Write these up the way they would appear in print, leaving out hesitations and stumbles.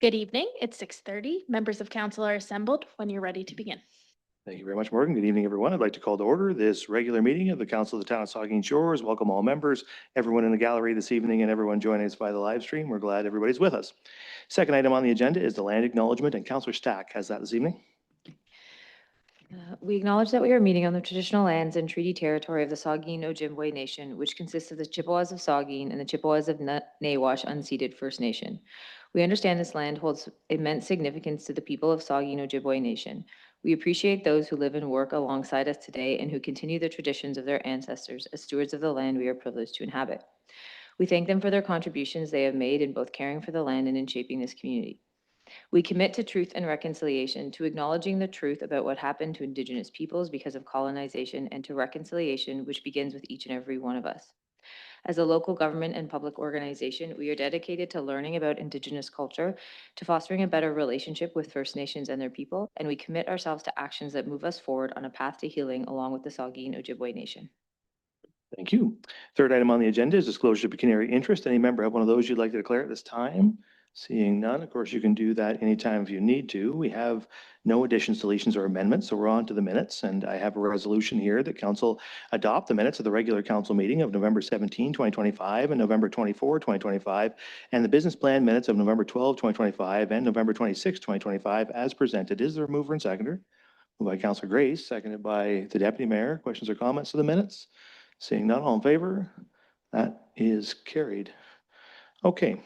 Good evening. It's 6:30. Members of council are assembled when you're ready to begin. Thank you very much, Morgan. Good evening, everyone. I'd like to call to order this regular meeting of the Council of the Town of Saugeen Shores. Welcome all members, everyone in the gallery this evening, and everyone joining us via the live stream. We're glad everybody's with us. Second item on the agenda is the land acknowledgement, and Councillor Stack has that this evening. We acknowledge that we are meeting on the traditional lands and treaty territory of the Saugeen Ojibwe Nation, which consists of the Chippewas of Saugeen and the Chippewas of Nawash Unceded First Nation. We understand this land holds immense significance to the people of Saugeen Ojibwe Nation. We appreciate those who live and work alongside us today and who continue the traditions of their ancestors as stewards of the land we are privileged to inhabit. We thank them for their contributions they have made in both caring for the land and in shaping this community. We commit to truth and reconciliation, to acknowledging the truth about what happened to Indigenous peoples because of colonization, and to reconciliation, which begins with each and every one of us. As a local government and public organization, we are dedicated to learning about Indigenous culture, to fostering a better relationship with First Nations and their people, and we commit ourselves to actions that move us forward on a path to healing along with the Saugeen Ojibwe Nation. Thank you. Third item on the agenda is disclosure of pecuniary interest. Any member have one of those you'd like to declare at this time? Seeing none, of course, you can do that anytime if you need to. We have no additions, deletions, or amendments, so we're on to the minutes. And I have a resolution here that council adopt the minutes of the regular council meeting of November 17, 2025 and November 24, 2025, and the business plan minutes of November 12, 2025 and November 26, 2025 as presented. Is there a mover and seconder? Moved by Councilor Grace, seconded by the Deputy Mayor. Questions or comments to the minutes? Seeing none, all in favor? That is carried. Okay.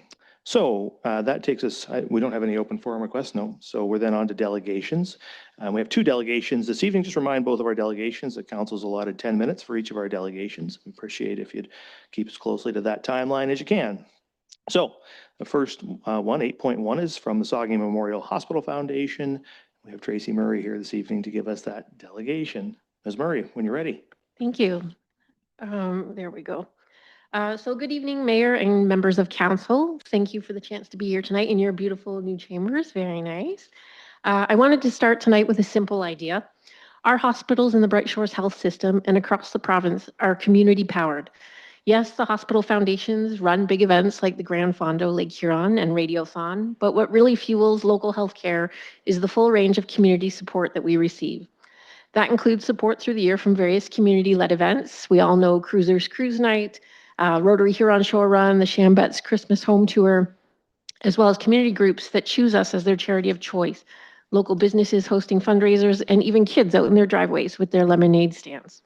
So that takes us, we don't have any open forum requests, no. So we're then on to delegations. We have two delegations this evening. Just remind both of our delegations that council's allotted 10 minutes for each of our delegations. We appreciate if you'd keep as closely to that timeline as you can. So the first one, 8.1, is from the Saugeen Memorial Hospital Foundation. We have Tracy Murray here this evening to give us that delegation. Ms. Murray, when you're ready. Thank you. There we go. So good evening, Mayor and members of council. Thank you for the chance to be here tonight in your beautiful new chambers. Very nice. I wanted to start tonight with a simple idea. Our hospitals in the Bright Shores Health System and across the province are community powered. Yes, the hospital foundations run big events like the Grand Fondo Lake Huron and Radiothon, but what really fuels local healthcare is the full range of community support that we receive. That includes support through the year from various community-led events. We all know Cruisers Cruise Night, Rotary Huron Shore Run, the Shambets Christmas Home Tour, as well as community groups that choose us as their charity of choice, local businesses hosting fundraisers, and even kids out in their driveways with their lemonade stands.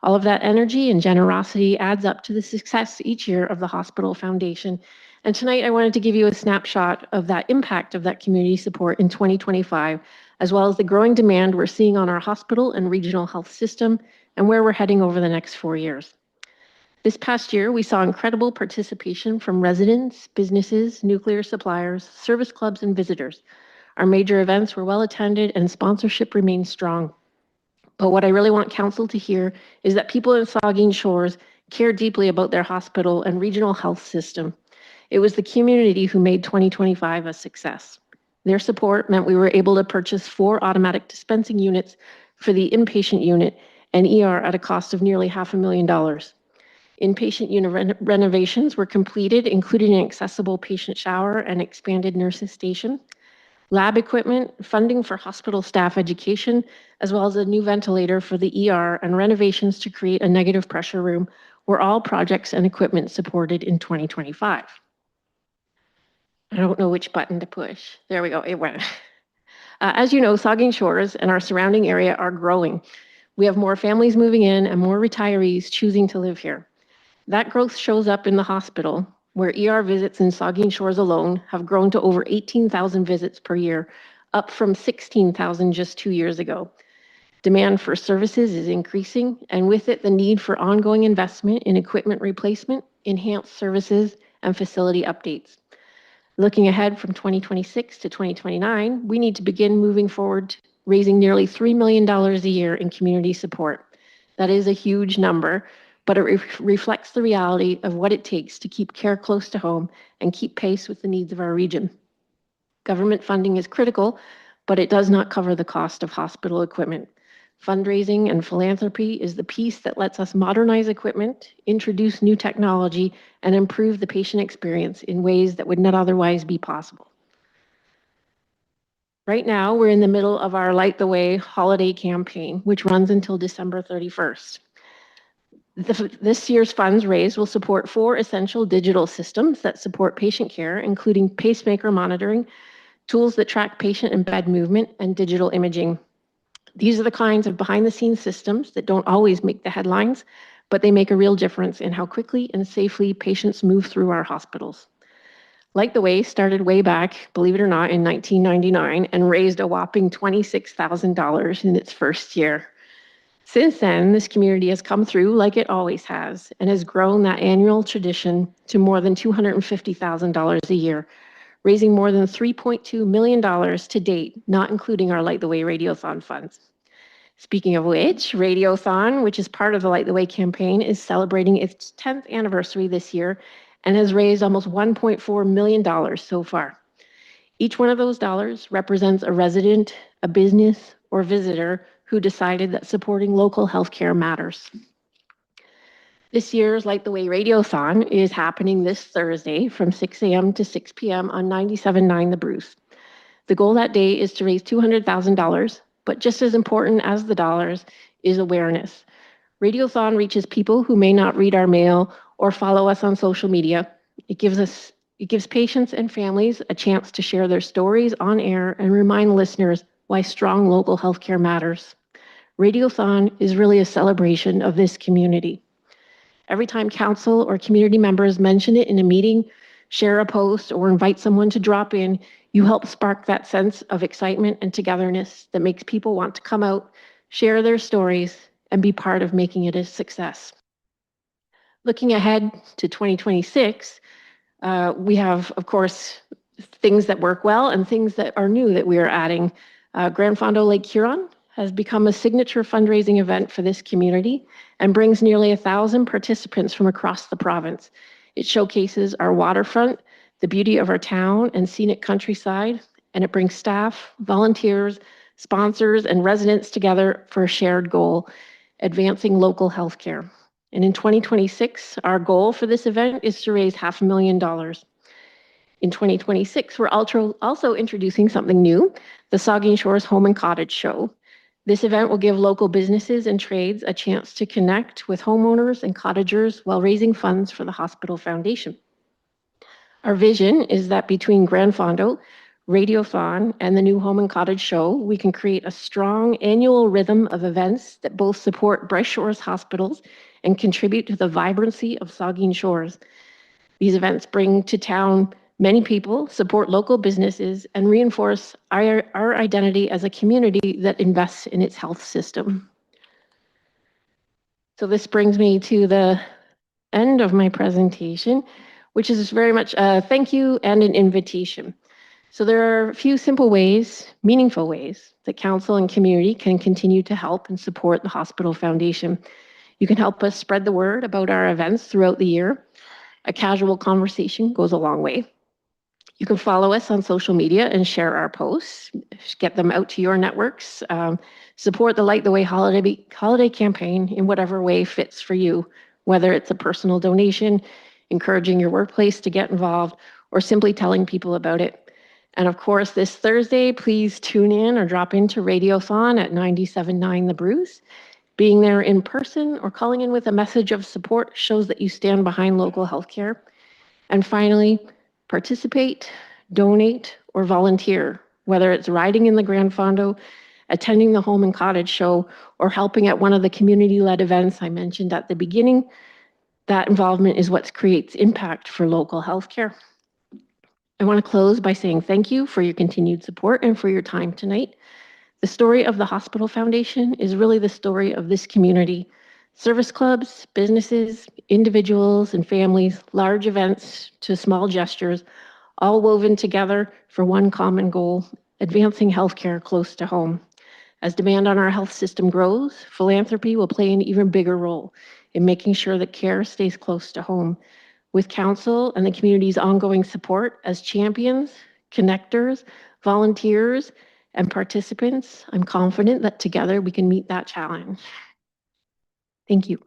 All of that energy and generosity adds up to the success each year of the Hospital Foundation. And tonight I wanted to give you a snapshot of that impact of that community support in 2025, as well as the growing demand we're seeing on our hospital and regional health system and where we're heading over the next 4 years. This past year, we saw incredible participation from residents, businesses, nuclear suppliers, service clubs, and visitors. Our major events were well attended and sponsorship remained strong. But what I really want council to hear is that people in Saugeen Shores care deeply about their hospital and regional health system. It was the community who made 2025 a success. Their support meant we were able to purchase 4 automatic dispensing units for the inpatient unit and ER at a cost of nearly $500,000. Inpatient unit renovations were completed, including an accessible patient shower and expanded nurses station. Lab equipment, funding for hospital staff education, as well as a new ventilator for the ER and renovations to create a negative pressure room were all projects and equipment supported in 2025. I don't know which button to push. There we go, it went. As you know, Saugeen Shores and our surrounding area are growing. We have more families moving in and more retirees choosing to live here. That growth shows up in the hospital, where ER visits in Saugeen Shores alone have grown to over 18,000 visits per year, up from 16,000 just 2 years ago. Demand for services is increasing, and with it, the need for ongoing investment in equipment replacement, enhanced services, and facility updates. Looking ahead from 2026 to 2029, we need to begin moving forward, raising nearly $3 million a year in community support. That is a huge number, but it reflects the reality of what it takes to keep care close to home and keep pace with the needs of our region. Government funding is critical, but it does not cover the cost of hospital equipment. Fundraising and philanthropy is the piece that lets us modernize equipment, introduce new technology, and improve the patient experience in ways that would not otherwise be possible. Right now, we're in the middle of our Light the Way holiday campaign, which runs until December 31st. This year's funds raised will support 4 essential digital systems that support patient care, including pacemaker monitoring, tools that track patient and bed movement, and digital imaging. These are the kinds of behind-the-scenes systems that don't always make the headlines, but they make a real difference in how quickly and safely patients move through our hospitals. Light the Way started way back, believe it or not, in 1999 and raised a whopping $26,000 in its first year. Since then, this community has come through like it always has and has grown that annual tradition to more than $250,000 a year, raising more than $3.2 million to date, not including our Light the Way Radiothon funds. Speaking of which, Radiothon, which is part of the Light the Way campaign, is celebrating its 10th anniversary this year and has raised almost $1.4 million so far. Each one of those dollars represents a resident, a business, or visitor who decided that supporting local healthcare matters. This year's Light the Way Radiothon is happening this Thursday from 6 a.m. to 6 p.m. on 97.9 The Bruce. The goal that day is to raise $200,000, but just as important as the dollars is awareness. Radiothon reaches people who may not read our mail or follow us on social media. It gives patients and families a chance to share their stories on air and remind listeners why strong local healthcare matters. Radiothon is really a celebration of this community. Every time council or community members mention it in a meeting, share a post, or invite someone to drop in, you help spark that sense of excitement and togetherness that makes people want to come out, share their stories, and be part of making it a success. Looking ahead to 2026, we have, of course, things that work well and things that are new that we are adding. Grand Fondo Lake Huron has become a signature fundraising event for this community and brings nearly 1,000 participants from across the province. It showcases our waterfront, the beauty of our town and scenic countryside, and it brings staff, volunteers, sponsors, and residents together for a shared goal, advancing local healthcare. And in 2026, our goal for this event is to raise $500,000. In 2026, we're also introducing something new, the Saugeen Shores Home and Cottage Show. This event will give local businesses and trades a chance to connect with homeowners and cottagers while raising funds for the Hospital Foundation. Our vision is that between Grand Fondo, Radiothon, and the new Home and Cottage Show, we can create a strong annual rhythm of events that both support Bryce Shores hospitals and contribute to the vibrancy of Saugeen Shores. These events bring to town many people, support local businesses, and reinforce our identity as a community that invests in its health system. So this brings me to the end of my presentation, which is very much a thank you and an invitation. So there are a few simple ways, meaningful ways, that council and community can continue to help and support the Hospital Foundation. You can help us spread the word about our events throughout the year. A casual conversation goes a long way. You can follow us on social media and share our posts, get them out to your networks, support the Light the Way holiday campaign in whatever way fits for you, whether it's a personal donation, encouraging your workplace to get involved, or simply telling people about it. And of course, this Thursday, please tune in or drop into Radiothon at 97.9 The Bruce. Being there in person or calling in with a message of support shows that you stand behind local healthcare. And finally, participate, donate, or volunteer, whether it's riding in the Grand Fondo, attending the Home and Cottage Show, or helping at one of the community-led events I mentioned at the beginning. That involvement is what creates impact for local healthcare. I want to close by saying thank you for your continued support and for your time tonight. The story of the Hospital Foundation is really the story of this community. Service clubs, businesses, individuals, and families, large events to small gestures, all woven together for one common goal, advancing healthcare close to home. As demand on our health system grows, philanthropy will play an even bigger role in making sure that care stays close to home. With council and the community's ongoing support as champions, connectors, volunteers, and participants, I'm confident that together we can meet that challenge. Thank you.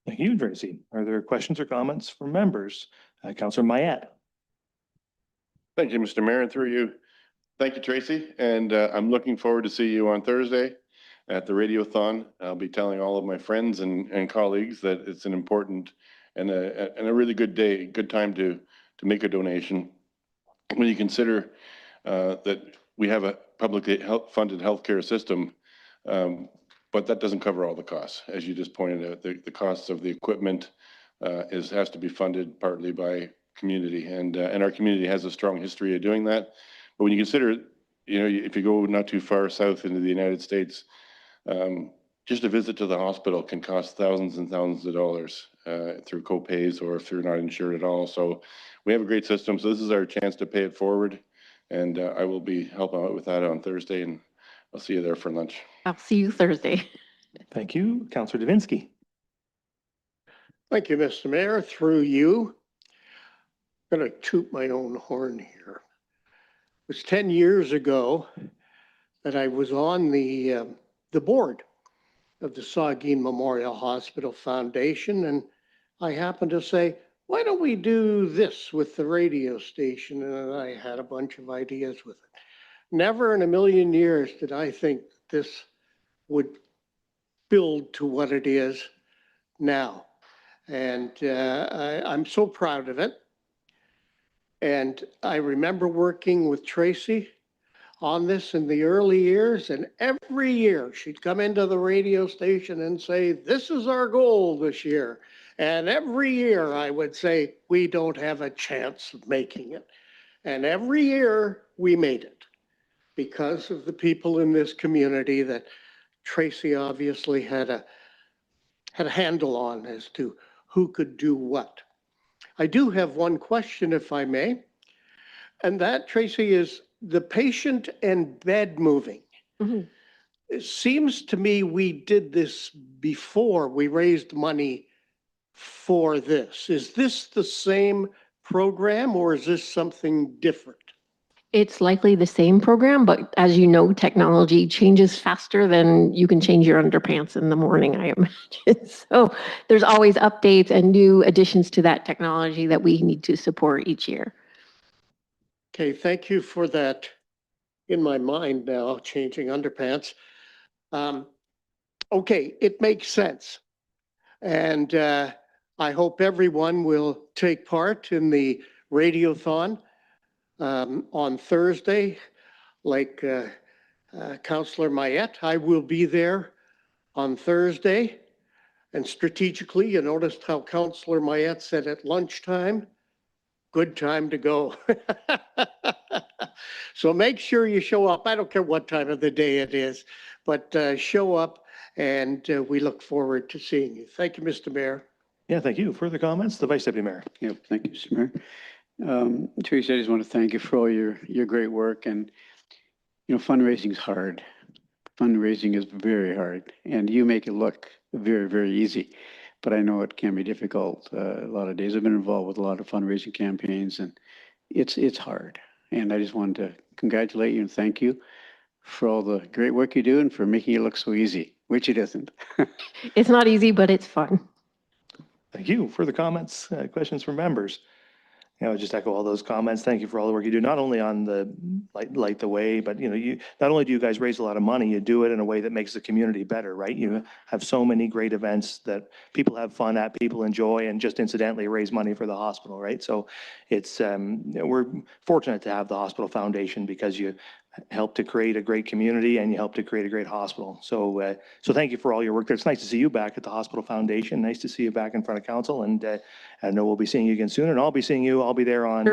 Thank you, Tracy. Are there questions or comments from members? Councilor Mayette. Thank you, Mr. Mayor, and through you, Thank you, Tracy, and I'm looking forward to see you on Thursday at the Radiothon. I'll be telling all of my friends and colleagues that it's an important and a really good day, good time to make a donation. When you consider that we have a publicly funded healthcare system, but that doesn't cover all the costs. As you just pointed out, the costs of the equipment has to be funded partly by community, and our community has a strong history of doing that. But when you consider, if you go not too far south into the United States, just a visit to the hospital can cost thousands and thousands of dollars through co-pays or if you're not insured at all. So we have a great system. So this is our chance to pay it forward. And I will be helping out with that on Thursday, and I'll see you there for lunch. I'll see you Thursday. Thank you. Councillor Davinsky. Thank you, Mr. Mayor. Through you, I'm going to toot my own horn here. It was 10 years ago that I was on the board of the Saugeen Memorial Hospital Foundation, and I happened to say, why don't we do this with the radio station? And I had a bunch of ideas with it. Never in a million years did I think this would build to what it is now. And I'm so proud of it. And I remember working with Tracy on this in the early years, and every year she'd come into the radio station and say, this is our goal this year. And every year I would say, we don't have a chance of making it. And every year we made it because of the people in this community that Tracy obviously had a handle on as to who could do what. I do have one question, if I may, and that, Tracy, is the patient and bed moving. Mm-hmm. It seems to me we did this before we raised money for this. Is this the same program or is this something different? It's likely the same program, but as you know, technology changes faster than you can change your underpants in the morning, I imagine. So there's always updates and new additions to that technology that we need to support each year. Okay, thank you for that. In my mind now, changing underpants. Okay, it makes sense. And I hope everyone will take part in the Radiothon on Thursday. Like Councillor Mayette, I will be there on Thursday. And strategically, you noticed how Councillor Mayette said at lunchtime, good time to go. So make sure you show up. I don't care what time of the day it is, but show up, and we look forward to seeing you. Thank you, Mr. Mayor. Yeah, thank you. Further comments? The Vice Deputy Mayor. Yep, thank you, Mr. Mayor. Teresa, I just want to thank you for all your great work. And, fundraising is hard. Fundraising is very hard. And you make it look very, very easy. But I know it can be difficult. A lot of days I've been involved with a lot of fundraising campaigns, and it's hard. And I just wanted to congratulate you and thank you for all the great work you do and for making it look so easy, which it isn't. It's not easy, but it's fun. Thank you. Further comments, questions from members? I would just echo all those comments. Thank you for all the work you do, not only on the light the way, but you not only do you guys raise a lot of money, you do it in a way that makes the community better, right? You have so many great events that people have fun at, people enjoy, and just incidentally raise money for the hospital, right? So it's we're fortunate to have the Hospital Foundation because you help to create a great community and you help to create a great hospital. So so thank you for all your work there. It's nice to see you back at the Hospital Foundation. Nice to see you back in front of council, and I know we'll be seeing you again soon, and I'll be seeing you. I'll be there on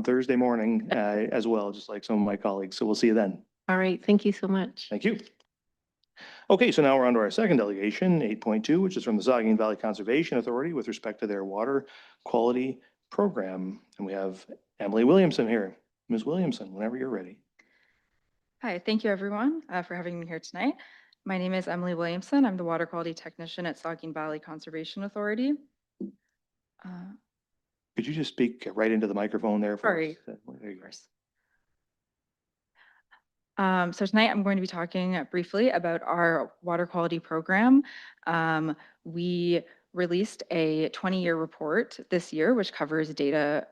Thursday morning as well, just like some of my colleagues. So we'll see you then. All right. Thank you so much. Thank you. Okay, so now we're on to our second delegation, 8.2, which is from the Saugeen Valley Conservation Authority with respect to their water quality program. And we have Emily Williamson here. Ms. Williamson, whenever you're ready. Hi, thank you everyone for having me here tonight. My name is Emily Williamson. I'm the water quality technician at Saugeen Valley Conservation Authority. Could you just speak right into the microphone there? Sorry. There you go. So tonight I'm going to be talking briefly about our water quality program. We released a 20-year report this year, which covers data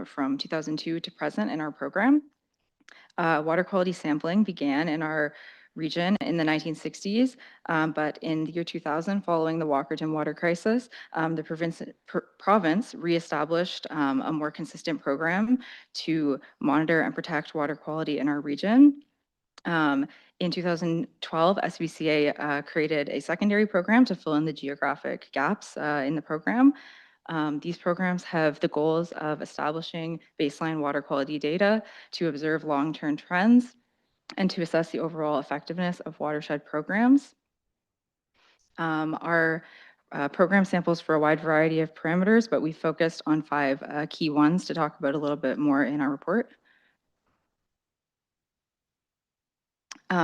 from 2002 to present in our program. Water quality sampling began in our region in the 1960s, but in the year 2000, following the Walkerton water crisis, the province reestablished a more consistent program to monitor and protect water quality in our region. In 2012, SBCA created a secondary program to fill in the geographic gaps in the program. These programs have the goals of establishing baseline water quality data to observe long-term trends and to assess the overall effectiveness of watershed programs. Our program samples for a wide variety of parameters, but we focused on 5 key ones to talk about a little bit more in our report.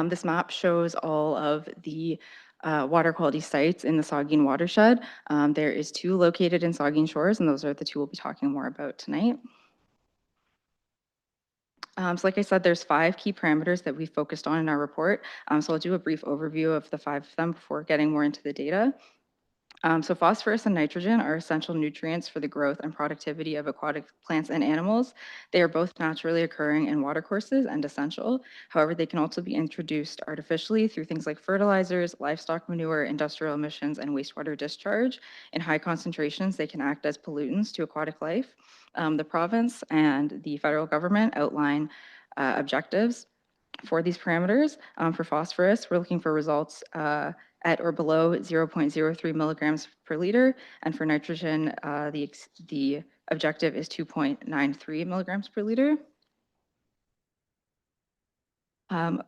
This map shows all of the water quality sites in the Saugeen watershed. There is 2 located in Saugeen Shores, and those are the 2 we'll be talking more about tonight. So like I said, there's 5 key parameters that we focused on in our report. So I'll do a brief overview of the 5 of them before getting more into the data. So phosphorus and nitrogen are essential nutrients for the growth and productivity of aquatic plants and animals. They are both naturally occurring in watercourses and essential. However, they can also be introduced artificially through things like fertilizers, livestock manure, industrial emissions, and wastewater discharge. In high concentrations, they can act as pollutants to aquatic life. The province and the federal government outline objectives for these parameters. For phosphorus, we're looking for results at or below 0.03 milligrams per liter. And for nitrogen, the objective is 2.93 milligrams per liter.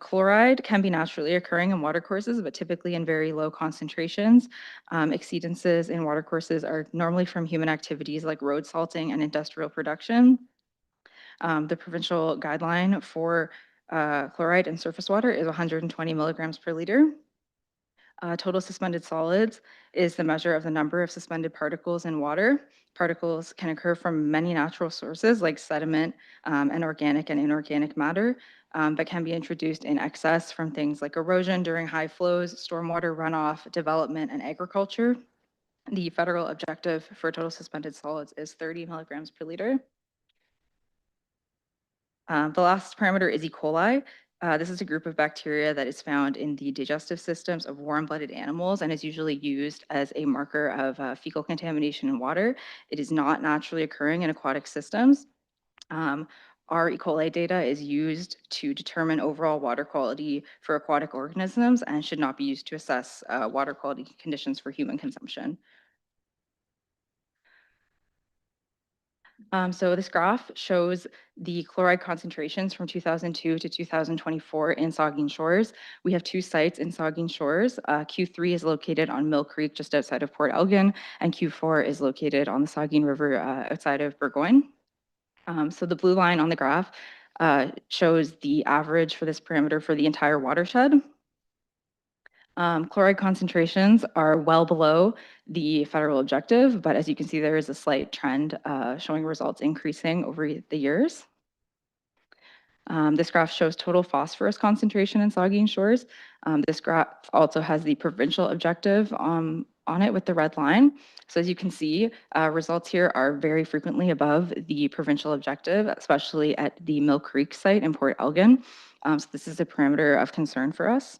Chloride can be naturally occurring in watercourses, but typically in very low concentrations. Exceedances in watercourses are normally from human activities like road salting and industrial production. The provincial guideline for chloride in surface water is 120 milligrams per liter. Total suspended solids is the measure of the number of suspended particles in water. Particles can occur from many natural sources like sediment and organic and inorganic matter, but can be introduced in excess from things like erosion during high flows, stormwater runoff, development, and agriculture. The federal objective for total suspended solids is 30 milligrams per liter. The last parameter is E. coli. This is a group of bacteria that is found in the digestive systems of warm-blooded animals and is usually used as a marker of fecal contamination in water. It is not naturally occurring in aquatic systems. Our E. coli data is used to determine overall water quality for aquatic organisms and should not be used to assess water quality conditions for human consumption. So this graph shows the chloride concentrations from 2002 to 2024 in Saugeen Shores. We have 2 sites in Saugeen Shores. Q3 is located on Mill Creek just outside of Port Elgin, and Q4 is located on the Saugeen River outside of Burgoyne. So the blue line on the graph shows the average for this parameter for the entire watershed. Chloride concentrations are well below the federal objective, but as you can see, there is a slight trend showing results increasing over the years. This graph shows total phosphorus concentration in Saugeen Shores. This graph also has the provincial objective on it with the red line. So as you can see, results here are very frequently above the provincial objective, especially at the Mill Creek site in Port Elgin. So this is a parameter of concern for us.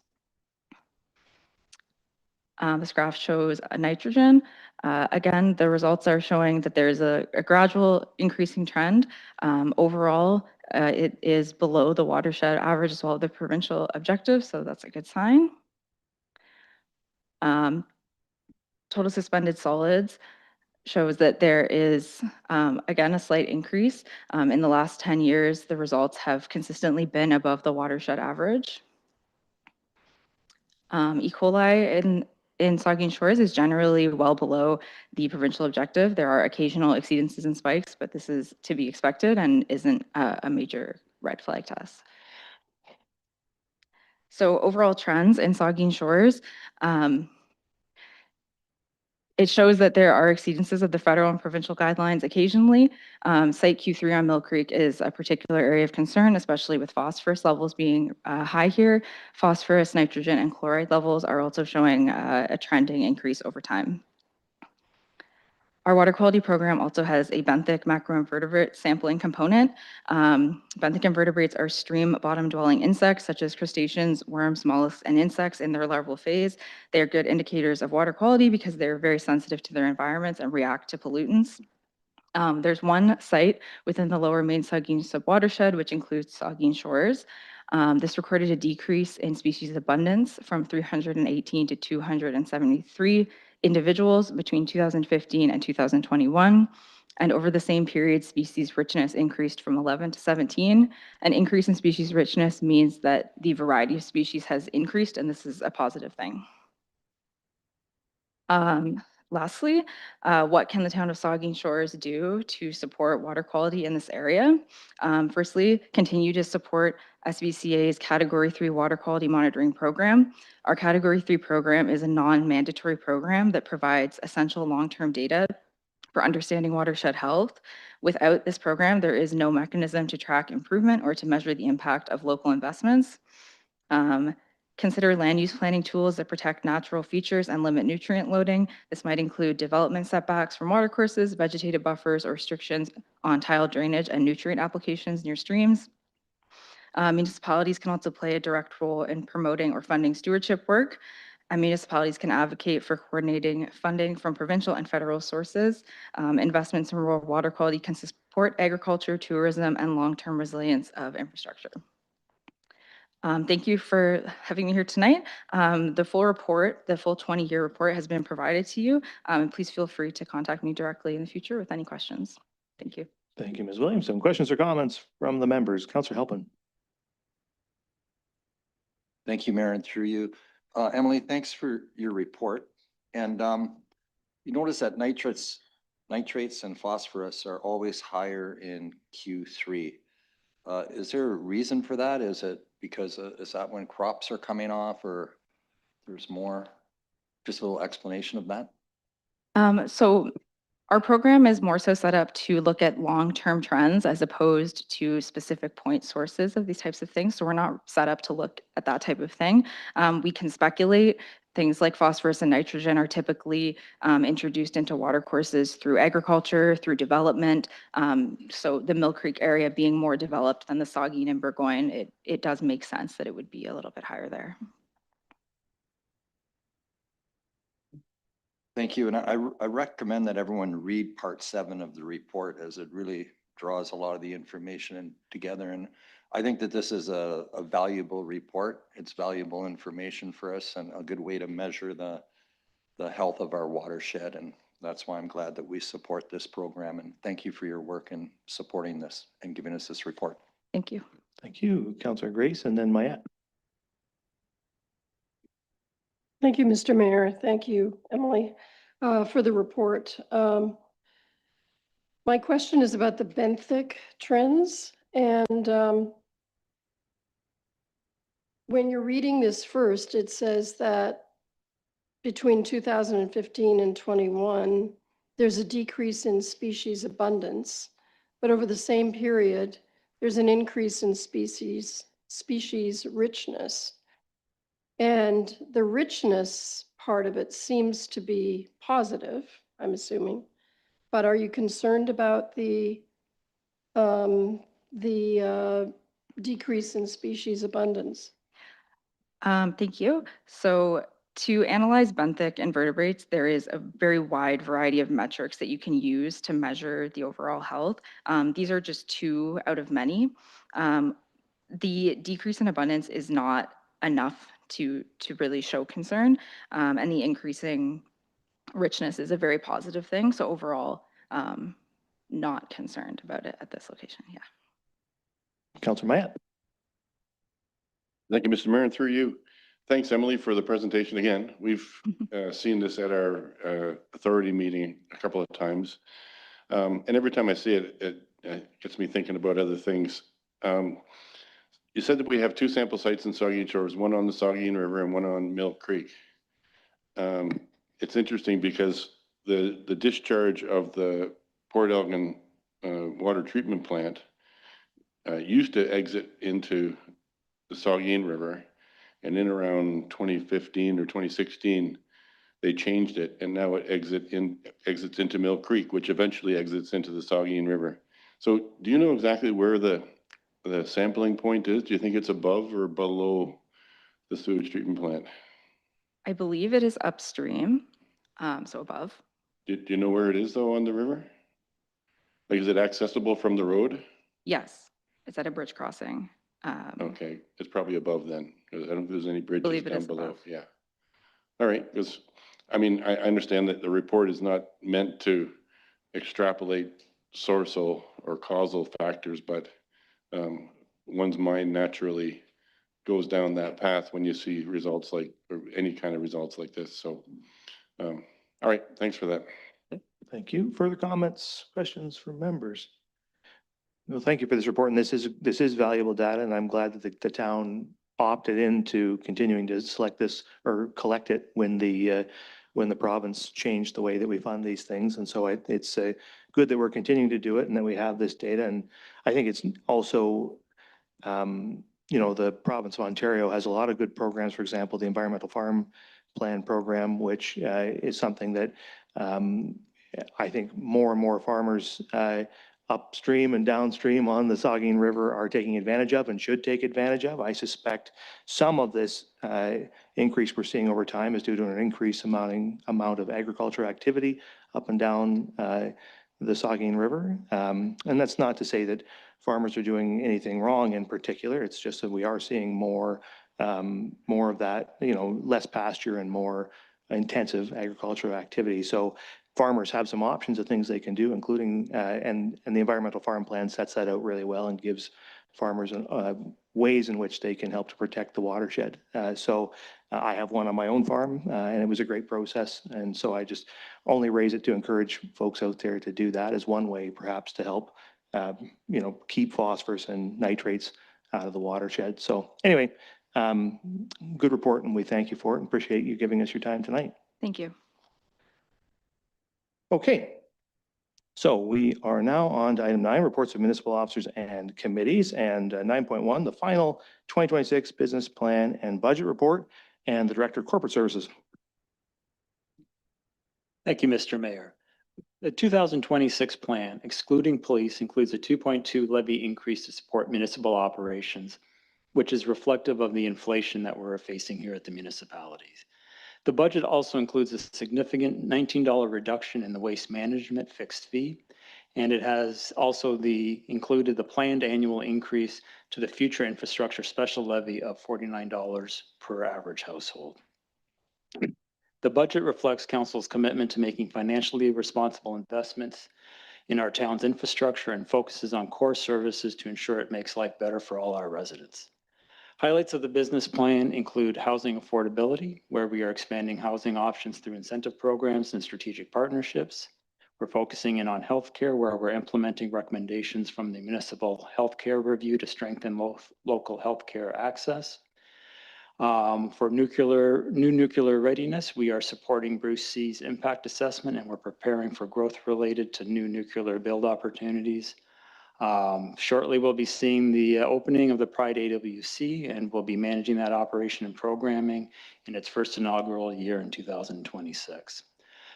This graph shows nitrogen. Again, the results are showing that there's a gradual increasing trend. Overall, it is below the watershed average as well as the provincial objective, so that's a good sign. Total suspended solids shows that there is, again, a slight increase. In the last 10 years, the results have consistently been above the watershed average. E. coli in Saugeen Shores is generally well below the provincial objective. There are occasional exceedances and spikes, but this is to be expected and isn't a major red flag to us. So overall trends in Saugeen Shores, it shows that there are exceedances of the federal and provincial guidelines occasionally. Site Q3 on Mill Creek is a particular area of concern, especially with phosphorus levels being high here. Phosphorus, nitrogen, and chloride levels are also showing a trending increase over time. Our water quality program also has a benthic macroinvertebrate sampling component. Benthic invertebrates are stream bottom dwelling insects such as crustaceans, worms, mollusks, and insects in their larval phase. They are good indicators of water quality because they're very sensitive to their environments and react to pollutants. There's one site within the lower main Saugeen subwatershed, which includes Saugeen Shores. This recorded a decrease in species abundance from 318 to 273 individuals between 2015 and 2021. And over the same period, species richness increased from 11 to 17. An increase in species richness means that the variety of species has increased, and this is a positive thing. Lastly, what can the town of Saugeen Shores do to support water quality in this area? Firstly, continue to support SBCA's Category 3 water quality monitoring program. Our Category 3 program is a non-mandatory program that provides essential long-term data for understanding watershed health. Without this program, there is no mechanism to track improvement or to measure the impact of local investments. Consider land use planning tools that protect natural features and limit nutrient loading. This might include development setbacks from watercourses, vegetative buffers, or restrictions on tile drainage and nutrient applications near streams. Municipalities can also play a direct role in promoting or funding stewardship work. And municipalities can advocate for coordinating funding from provincial and federal sources. Investments in rural water quality can support agriculture, tourism, and long-term resilience of infrastructure. Thank you for having me here tonight. The full report, the full 20-year report has been provided to you. Please feel free to contact me directly in the future with any questions. Thank you. Thank you, Ms. Williamson. Questions or comments from the members? Councillor Halpin. Thank you, Mayor, and through you. Emily, thanks for your report. And you notice that nitrates and phosphorus are always higher in Q3. Is there a reason for that? Is it because, is that when crops are coming off, or there's more? Just a little explanation of that. So our program is more so set up to look at long-term trends as opposed to specific point sources of these types of things. So we're not set up to look at that type of thing. We can speculate. Things like phosphorus and nitrogen are typically introduced into water courses through agriculture, through development. So the Mill Creek area being more developed than the Saugeen and Burgoyne, it does make sense that it would be a little bit higher there. Thank you. And I recommend that everyone read part 7 of the report, as it really draws a lot of the information together. And I think that this is a valuable report. It's valuable information for us and a good way to measure the health of our watershed. And that's why I'm glad that we support this program. And thank you for your work in supporting this and giving us this report. Thank you. Thank you, Councillor Grace, and then Mayette. Thank you, Mr. Mayor. Thank you, Emily, for the report. My question is about the benthic trends. And when you're reading this first, it says that between 2015 and 21, there's a decrease in species abundance. But over the same period, there's an increase in species richness. And the richness part of it seems to be positive, I'm assuming. But are you concerned about the decrease in species abundance? Thank you. So to analyze benthic invertebrates, there is a very wide variety of metrics that you can use to measure the overall health. These are just 2 out of many. The decrease in abundance is not enough to really show concern, and the increasing richness is a very positive thing. So overall, not concerned about it at this location. Yeah. Councillor Mayette. Thank you, Mr. Mayor, and through you. Thanks, Emily, for the presentation again. We've seen this at our authority meeting a couple of times. And every time I see it, it gets me thinking about other things. You said that we have 2 sample sites in Saugeen Shores, one on the Saugeen River and one on Mill Creek. It's interesting because the discharge of the Port Elgin water treatment plant used to exit into the Saugeen River, and in around 2015 or 2016, they changed it, and now it exits into Mill Creek, which eventually exits into the Saugeen River. So do you know exactly where the sampling point is? Do you think it's above or below the sewage treatment plant? I believe it is upstream, so above. Do you know where it is though on the river? Like, is it accessible from the road? Yes, it's at a bridge crossing. Okay, it's probably above then. 'Cause I don't think there's any bridges Believe it down is below. above. Yeah. All right, because, I mean, I understand that the report is not meant to extrapolate sourcial or causal factors, but one's mind naturally goes down that path when you see results like, or any kind of results like this. So, all right, thanks for that. Thank you. Further comments, questions from members? Well, thank you for this report, and this is valuable data, and I'm glad that the town opted into continuing to select this or collect it when the province changed the way that we fund these things. And so it's good that we're continuing to do it and that we have this data. And I think it's also, the province of Ontario has a lot of good programs. For example, the Environmental Farm Plan program, which is something that I think more and more farmers upstream and downstream on the Saugeen River are taking advantage of and should take advantage of. I suspect some of this increase we're seeing over time is due to an increased amount of agriculture activity up and down the Saugeen River. And that's not to say that farmers are doing anything wrong in particular. It's just that we are seeing more of that, less pasture and more intensive agricultural activity. So farmers have some options of things they can do, including, and the Environmental Farm Plan sets that out really well and gives farmers ways in which they can help to protect the watershed. So I have one on my own farm, and it was a great process. And so I just only raise it to encourage folks out there to do that as one way, perhaps, to help, keep phosphorus and nitrates out of the watershed. So anyway, good report, and we thank you for it and appreciate you giving us your time tonight. Thank you. Okay. So we are now on to item 9, reports of municipal officers and committees, and 9.1, the final 2026 business plan and budget report, and the Director of Corporate Services. Thank you, Mr. Mayor. The 2026 plan, excluding police, includes a 2.2 levy increase to support municipal operations, which is reflective of the inflation that we're facing here at the municipalities. The budget also includes a significant $19 reduction in the waste management fixed fee, and it has also included the planned annual increase to the future infrastructure special levy of $49 per average household. The budget reflects council's commitment to making financially responsible investments in our town's infrastructure and focuses on core services to ensure it makes life better for all our residents. Highlights of the business plan include housing affordability, where we are expanding housing options through incentive programs and strategic partnerships. We're focusing in on healthcare, where we're implementing recommendations from the municipal healthcare review to strengthen local healthcare access. For new nuclear readiness, we are supporting Bruce C's impact assessment, and we're preparing for growth related to new nuclear build opportunities. Shortly, we'll be seeing the opening of the Pride AWC, and we'll be managing that operation and programming in its first inaugural year in 2026.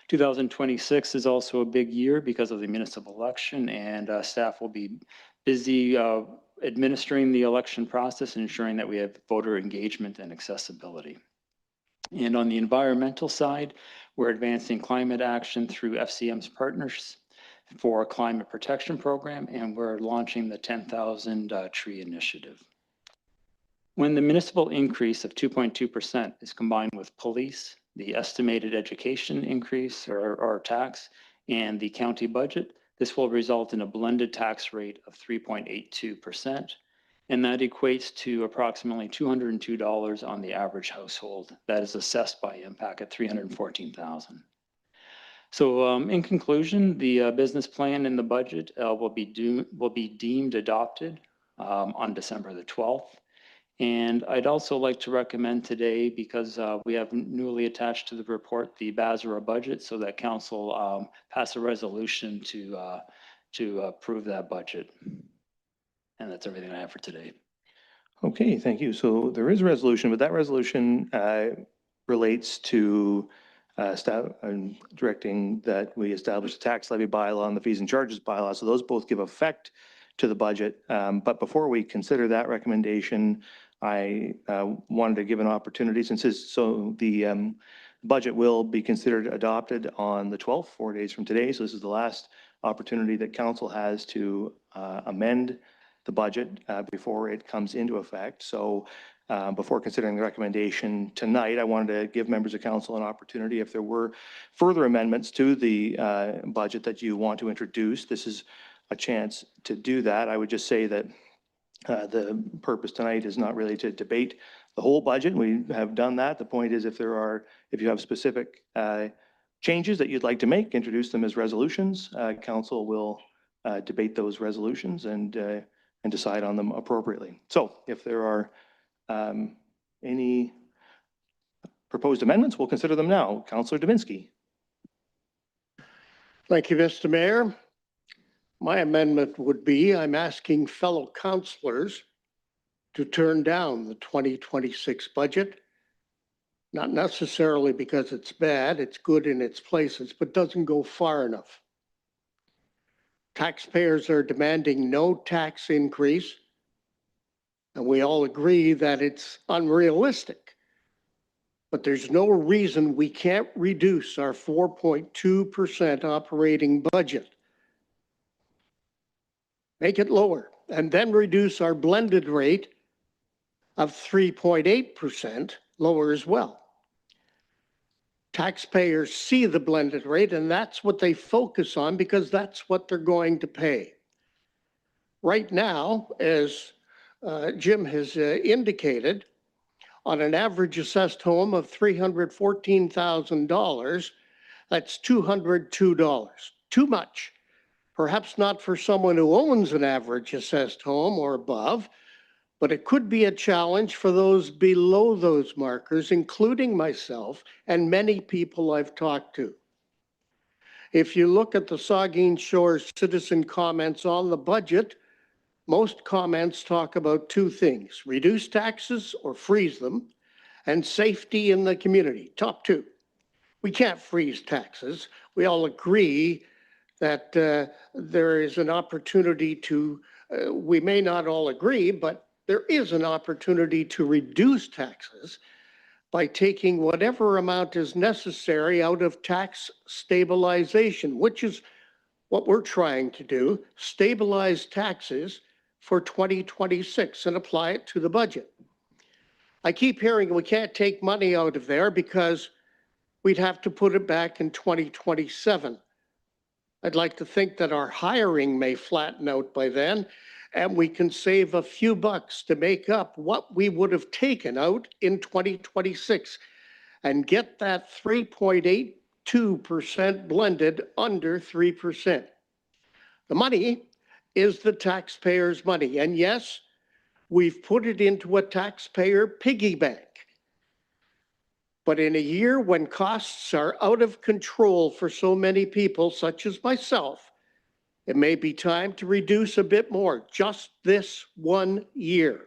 2026 is also a big year because of the municipal election, and staff will be busy administering the election process and ensuring that we have voter engagement and accessibility. And on the environmental side, we're advancing climate action through FCM's partners for a climate protection program, and we're launching the 10,000 tree initiative. When the municipal increase of 2.2% is combined with police, the estimated education increase or tax, and the county budget, this will result in a blended tax rate of 3.82%, and that equates to approximately $202 on the average household. That is assessed by impact at $314,000. So in conclusion, the business plan and the budget will be deemed adopted on December the 12th. And I'd also like to recommend today, because we have newly attached to the report the BASRA budget, so that council pass a resolution to approve that budget. And that's everything I have for today. Okay, thank you. So there is a resolution, but that resolution relates to directing that we establish a tax levy bylaw and the fees and charges bylaw. So those both give effect to the budget. But before we consider that recommendation, I wanted to give an opportunity since the budget will be considered adopted on the 12th, 4 days from today. So this is the last opportunity that council has to amend the budget before it comes into effect. So before considering the recommendation tonight, I wanted to give members of council an opportunity if there were further amendments to the budget that you want to introduce. This is a chance to do that. I would just say that the purpose tonight is not really to debate the whole budget. We have done that. The point is if you have specific changes that you'd like to make, introduce them as resolutions. Council will debate those resolutions and decide on them appropriately. So if there are any proposed amendments, we'll consider them now. Councillor Dubinsky. Thank you, Mr. Mayor. My amendment would be I'm asking fellow councillors to turn down the 2026 budget, not necessarily because it's bad, it's good in its places, but doesn't go far enough. Taxpayers are demanding no tax increase, and we all agree that it's unrealistic. But there's no reason we can't reduce our 4.2% operating budget. Make it lower, and then reduce our blended rate of 3.8% lower as well. Taxpayers see the blended rate, and that's what they focus on because that's what they're going to pay. Right now, as Jim has indicated, on an average assessed home of $314,000, that's $202. Too much. Perhaps not for someone who owns an average assessed home or above, but it could be a challenge for those below those markers, including myself and many people I've talked to. If you look at the Saugeen Shores citizen comments on the budget, most comments talk about two things: reduce taxes or freeze them, and safety in the community, top two. We can't freeze taxes. We all agree that there is an opportunity to, we may not all agree, but there is an opportunity to reduce taxes by taking whatever amount is necessary out of tax stabilization, which is what we're trying to do, stabilize taxes for 2026 and apply it to the budget. I keep hearing we can't take money out of there because we'd have to put it back in 2027. I'd like to think that our hiring may flatten out by then, and we can save a few bucks to make up what we would have taken out in 2026 and get that 3.82% blended under 3%. The money is the taxpayers' money, and yes, we've put it into a taxpayer piggy bank. But in a year when costs are out of control for so many people, such as myself, it may be time to reduce a bit more, just this 1 year.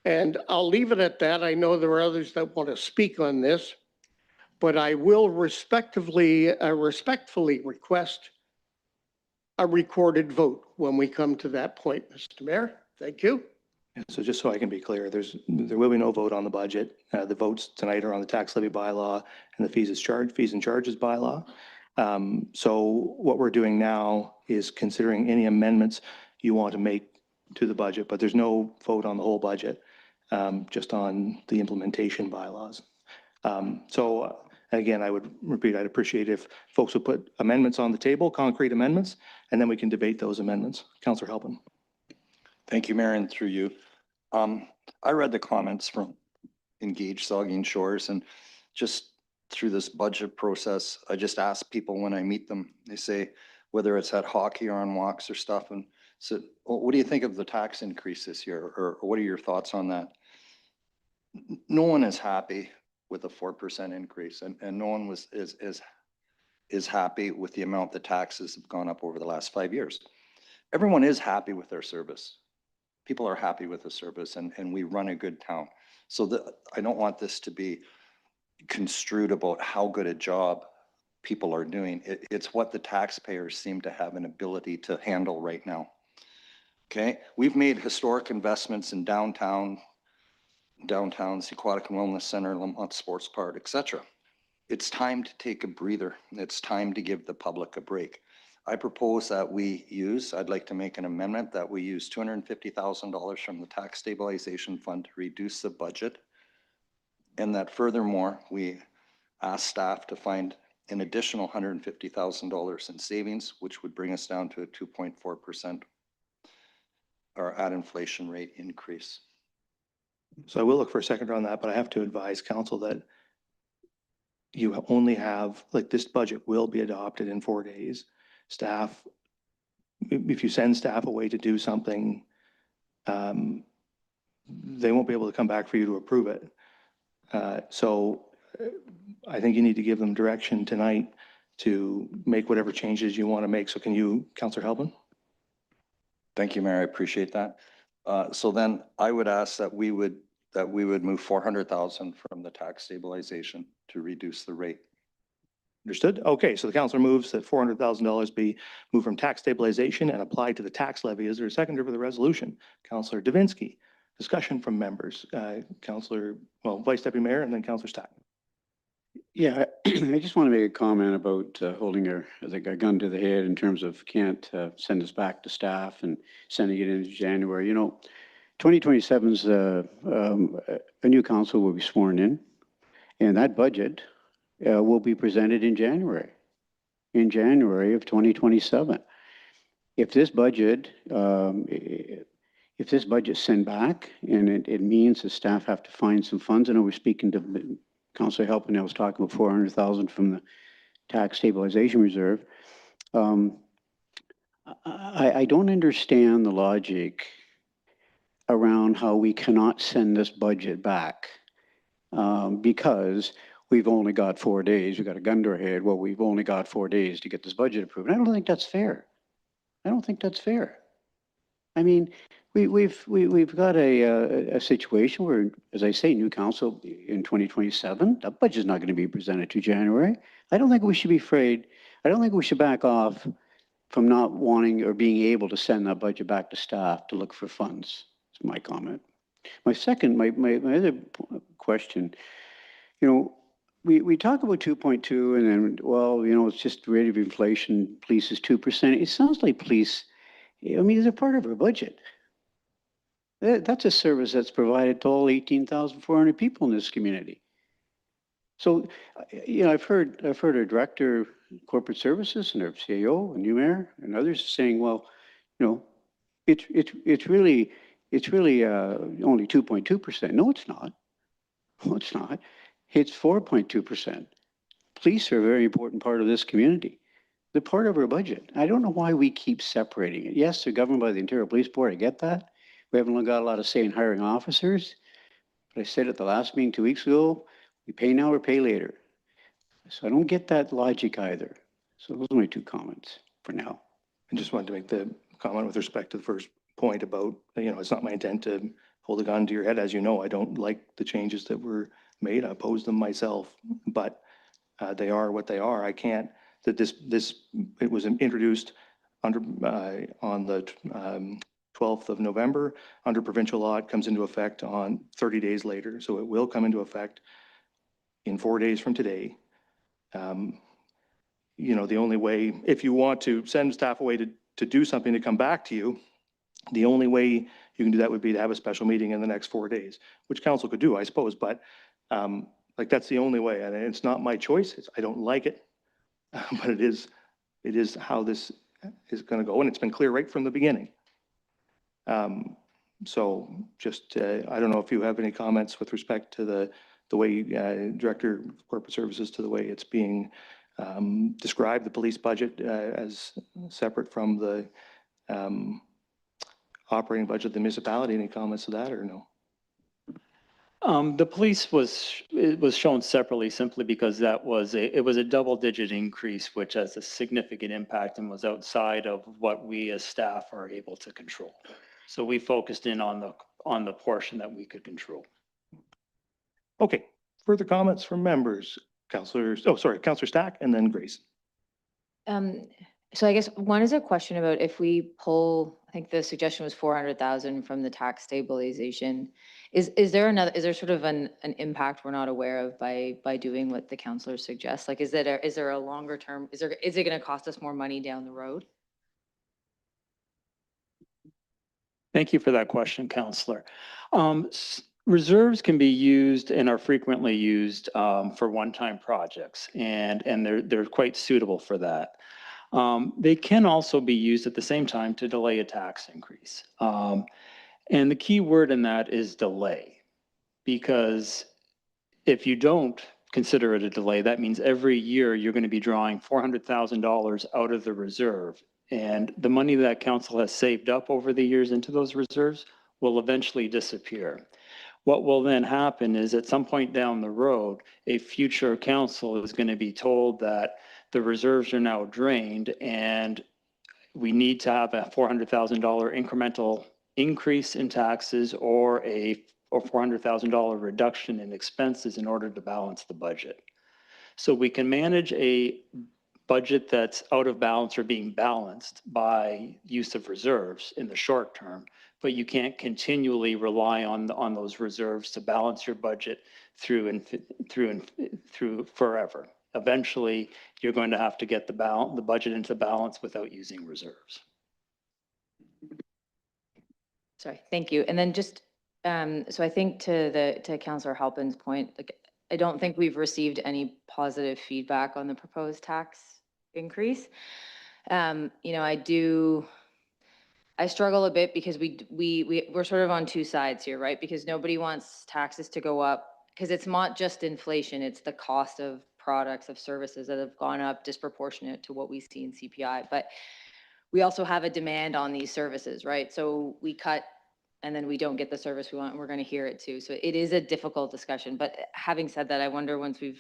And I'll leave it at that. I know there are others that want to speak on this, but I will respectfully request a recorded vote when we come to that point, Mr. Mayor. Thank you. So just so I can be clear, there will be no vote on the budget. The votes tonight are on the tax levy bylaw and the fees and charges bylaw. So what we're doing now is considering any amendments you want to make to the budget, but there's no vote on the whole budget, just on the implementation bylaws. So again, I would repeat, I'd appreciate if folks would put amendments on the table, concrete amendments, and then we can debate those amendments. Councillor Halpin. Thank you, Mayor, and through you. I read the comments from Engage Saugeen Shores, and just through this budget process, I just ask people when I meet them, they say, whether it's at hockey or on walks or stuff, and said, well, what do you think of the tax increase this year? Or what are your thoughts on that? No one is happy with a 4% increase, and no one is happy with the amount the taxes have gone up over the last 5 years. Everyone is happy with their service. People are happy with the service, and we run a good town. So I don't want this to be construed about how good a job people are doing. It's what the taxpayers seem to have an ability to handle right now. Okay, we've made historic investments in downtown, downtown's Aquatic and Wellness Center, Lamont Sports Park, etc. It's time to take a breather. It's time to give the public a break. I propose that I'd like to make an amendment that we use $250,000 from the tax stabilization fund to reduce the budget. And that furthermore, we ask staff to find an additional $150,000 in savings, which would bring us down to a 2.4% or at inflation rate increase. So I will look for a second on that, but I have to advise council that you only have, like, this budget will be adopted in 4 days. Staff, if you send staff away to do something, they won't be able to come back for you to approve it. So I think you need to give them direction tonight to make whatever changes you want to make. So can you, Councillor Helbin? Thank you, Mayor. I appreciate that. So then I would ask that we would move 400,000 from the tax stabilization to reduce the rate. Understood. Okay, so the councillor moves that $400,000 be moved from tax stabilization and applied to the tax levy. Is there a seconder for the resolution? Councillor Davinsky. Discussion from members. Vice Deputy Mayor and then Councillor Stack. Yeah, I just want to make a comment about holding a gun to the head in terms of can't send us back to staff and sending it into January. You know, 2027's a new council will be sworn in, and that budget will be presented in January of 2027. If this budget sent back and it means the staff have to find some funds, I know we're speaking to Councillor Helpin, I was talking about 400,000 from the tax stabilization reserve. I don't understand the logic around how we cannot send this budget back because we've only got 4 days. We've got a gun to our head. Well, we've only got 4 days to get this budget approved. I don't think that's fair. I don't think that's fair. I mean, we've got a situation where, as I say, new council in 2027, that budget's not going to be presented to January. I don't think we should be afraid. I don't think we should back off from not wanting or being able to send that budget back to staff to look for funds. That's my comment. My other question, you know, we talk about 2.2 and then, well, you know, it's just the rate of inflation, police is 2%. It sounds like police, I mean, they're part of our budget. That's a service that's provided to all 18,400 people in this community. So, you know, I've heard our director of corporate services and our CAO and new mayor and others saying, well, you know, it's really only 2.2%. No, it's not. No, it's not. It's 4.2%. Police are a very important part of this community. They're part of our budget. I don't know why we keep separating it. Yes, they're governed by the Ontario Police Board. I get that. We haven't got a lot of say in hiring officers. But I said at the last meeting 2 weeks ago, we pay now or pay later. So I don't get that logic either. So those are my 2 comments for now. I just wanted to make the comment with respect to the first point about, you know, it's not my intent to hold a gun to your head. As you know, I don't like the changes that were made. I oppose them myself, but they are what they are. I can't, that it was introduced under, on the 12th of November, under provincial law. It comes into effect on 30 days later. So it will come into effect in 4 days from today. You know, the only way, if you want to send staff away to do something to come back to you, the only way you can do that would be to have a special meeting in the next 4 days, which council could do, I suppose. But like, that's the only way. And it's not my choice. I don't like it, but it is how this is going to go. And it's been clear right from the beginning. So just, I don't know if you have any comments with respect to the way Director of Corporate Services, to the way it's being described, the police budget as separate from the operating budget of the municipality. Any comments to that or no? The police was shown separately simply because it was a double-digit increase, which has a significant impact and was outside of what we as staff are able to control. So we focused in on the portion that we could control. Okay, Further comments from members? Counselor Stack and then Grace. So I guess one is a question about if we pull, I think the suggestion was 400,000 from the tax stabilization. Is there sort of an impact we're not aware of by doing what the counselors suggest? Like, is there a longer term, is it going to cost us more money down the road? Thank you for that question, Counselor. Reserves can be used and are frequently used for one-time projects, and they're quite suitable for that. They can also be used at the same time to delay a tax increase. And the key word in that is delay, because if you don't consider it a delay, that means every year you're going to be drawing $400,000 out of the reserve. And the money that council has saved up over the years into those reserves will eventually disappear. What will then happen is at some point down the road, a future council is going to be told that the reserves are now drained and we need to have a $400,000 incremental increase in taxes or $400,000 reduction in expenses in order to balance the budget. So we can manage a budget that's out of balance or being balanced by use of reserves in the short term, but you can't continually rely on those reserves to balance your budget through forever. Eventually, you're going to have to get the budget into balance without using reserves. Sorry, thank you. And then just, so I think to Councillor Halpin's point, like, I don't think we've received any positive feedback on the proposed tax increase. I struggle a bit because we're sort of on two sides here, right? Because nobody wants taxes to go up, because it's not just inflation, it's the cost of products, of services that have gone up disproportionate to what we see in CPI. But we also have a demand on these services, right? So we cut and then we don't get the service we want, and we're going to hear it too. So it is a difficult discussion. But having said that, I wonder once I don't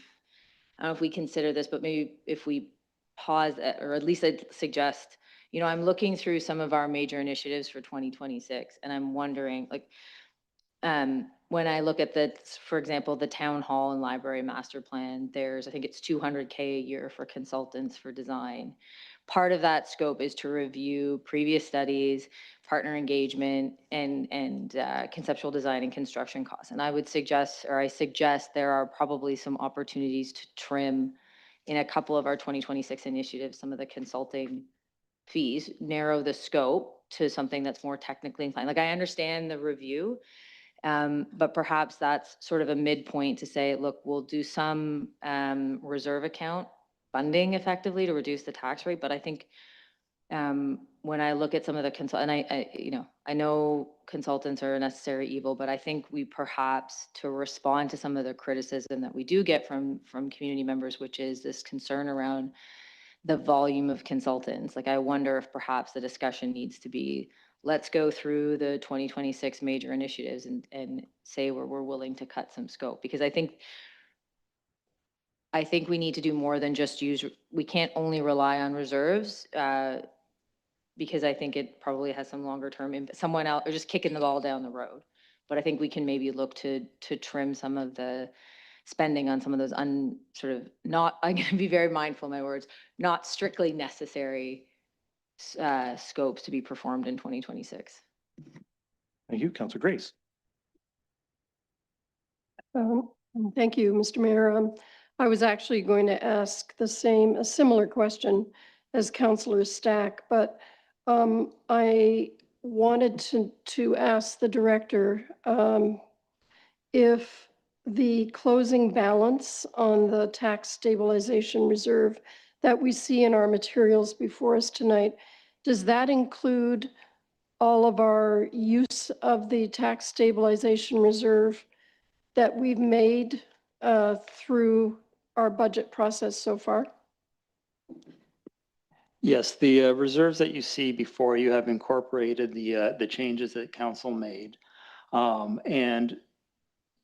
know if we consider this, but maybe if we pause, or at least I'd suggest, I'm looking through some of our major initiatives for 2026, and I'm wondering, like, when I look at for example, the town hall and library master plan, I think it's 200K a year for consultants for design. Part of that scope is to review previous studies, partner engagement, and conceptual design and construction costs. And I suggest there are probably some opportunities to trim in a couple of our 2026 initiatives, some of the consulting fees, narrow the scope to something that's more technically inclined. Like, I understand the review, but perhaps that's sort of a midpoint to say, look, we'll do some reserve account funding effectively to reduce the tax rate. But I think when I look at some of the I know consultants are a necessary evil, but I think we perhaps, to respond to some of the criticism that we do get from community members, which is this concern around the volume of consultants. Like, I wonder if perhaps the discussion needs to be, let's go through the 2026 major initiatives and say where we're willing to cut some scope. Because I think we need to do more than just we can't only rely on reserves, because I think it probably has some longer term, someone else, or just kicking the ball down the road. But I think we can maybe look to trim some of the spending on some of those I'm going to be very mindful of my words, not strictly necessary scopes to be performed in 2026. Thank you, Councillor Grace. Thank you, Mr. Mayor. I was actually going to ask a similar question as Councillor Stack, but I wanted to ask the director if the closing balance on the tax stabilization reserve that we see in our materials before us tonight, does that include all of our use of the tax stabilization reserve that we've made through our budget process so far? Yes, the reserves that you see before you have incorporated the changes that council made. And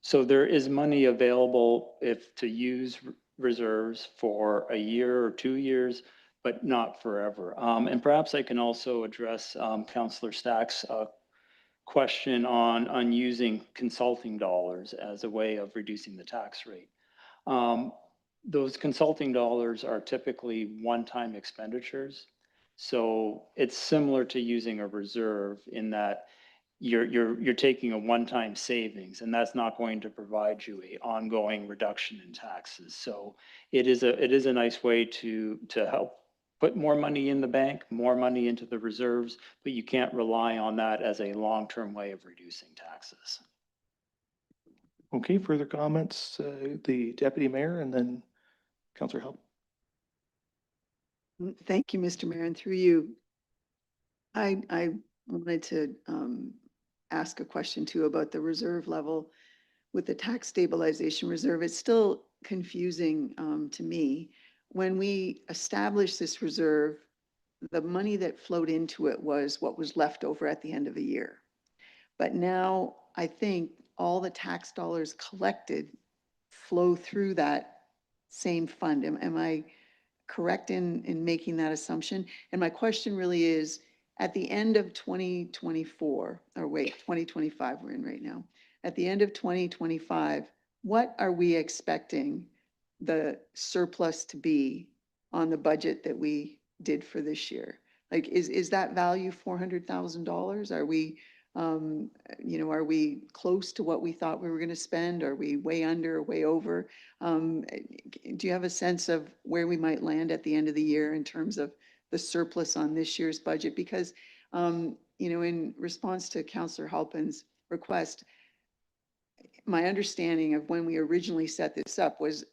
so there is money available to use reserves for a year or 2 years, but not forever. And perhaps I can also address Councillor Stack's question on using consulting dollars as a way of reducing the tax rate. Those consulting dollars are typically one-time expenditures. So it's similar to using a reserve in that you're taking a one-time savings, and that's not going to provide you a ongoing reduction in taxes. So it is a nice way to help put more money in the bank, more money into the reserves, but you can't rely on that as a long-term way of reducing taxes. Okay, further comments? The deputy mayor and then Councillor Help. Thank you, Mr. Mayor, and through you. I wanted to ask a question too about the reserve level with the tax stabilization reserve. It's still confusing to me. When we established this reserve, the money that flowed into it was what was left over at the end of the year. But now I think all the tax dollars collected flow through that same fund. Am I correct in making that assumption? And my question really is, at the end of 2024, or wait, 2025 we're in right now. At the end of 2025, what are we expecting the surplus to be on the budget that we did for this year? Like, is that value $400,000? Are we, are we close to what we thought we were going to spend? Are we way under or way over? Do you have a sense of where we might land at the end of the year in terms of the surplus on this year's budget? Because, in response to Councillor Halpin's request, my understanding of when we originally set this up was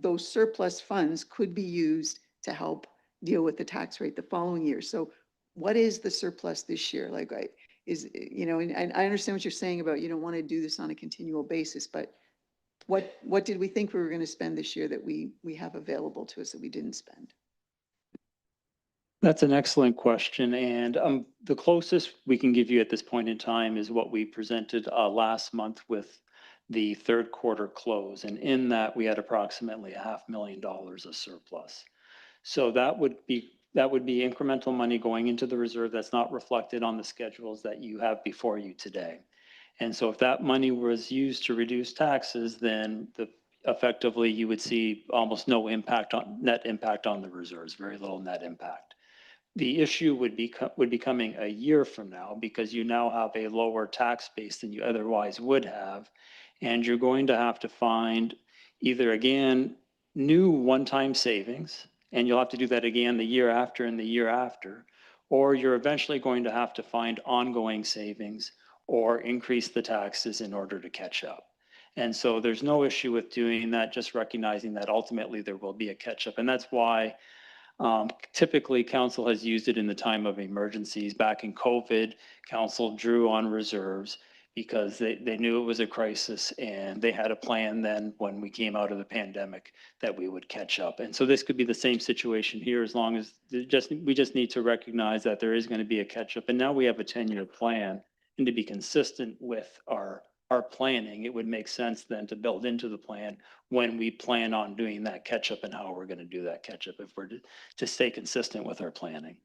those surplus funds could be used to help deal with the tax rate the following year. So what is the surplus this year? Like, and I understand what you're saying about you don't want to do this on a continual basis, but what did we think we were going to spend this year that we have available to us that we didn't spend? That's an excellent question. And the closest we can give you at this point in time is what we presented last month with the third quarter close. And in that, we had approximately $500,000 of surplus. So that would be incremental money going into the reserve that's not reflected on the schedules that you have before you today. And so if that money was used to reduce taxes, then effectively you would see almost no net impact on the reserves, very little net impact. The issue would be coming a year from now because you now have a lower tax base than you otherwise would have. And you're going to have to find either, again, new one-time savings, and you'll have to do that again the year after and the year after, or you're eventually going to have to find ongoing savings or increase the taxes in order to catch up. And so there's no issue with doing that, just recognizing that ultimately there will be a catch up. And that's why typically, council has used it in the time of emergencies. Back in COVID, council drew on reserves because they knew it was a crisis and they had a plan then when we came out of the pandemic that we would catch up. And so this could be the same situation here as long as we just need to recognize that there is going to be a catch up. And now we have a 10-year plan, and to be consistent with our planning, it would make sense then to build into the plan when we plan on doing that catch up and how we're going to do that catch up if we're to stay consistent with our planning.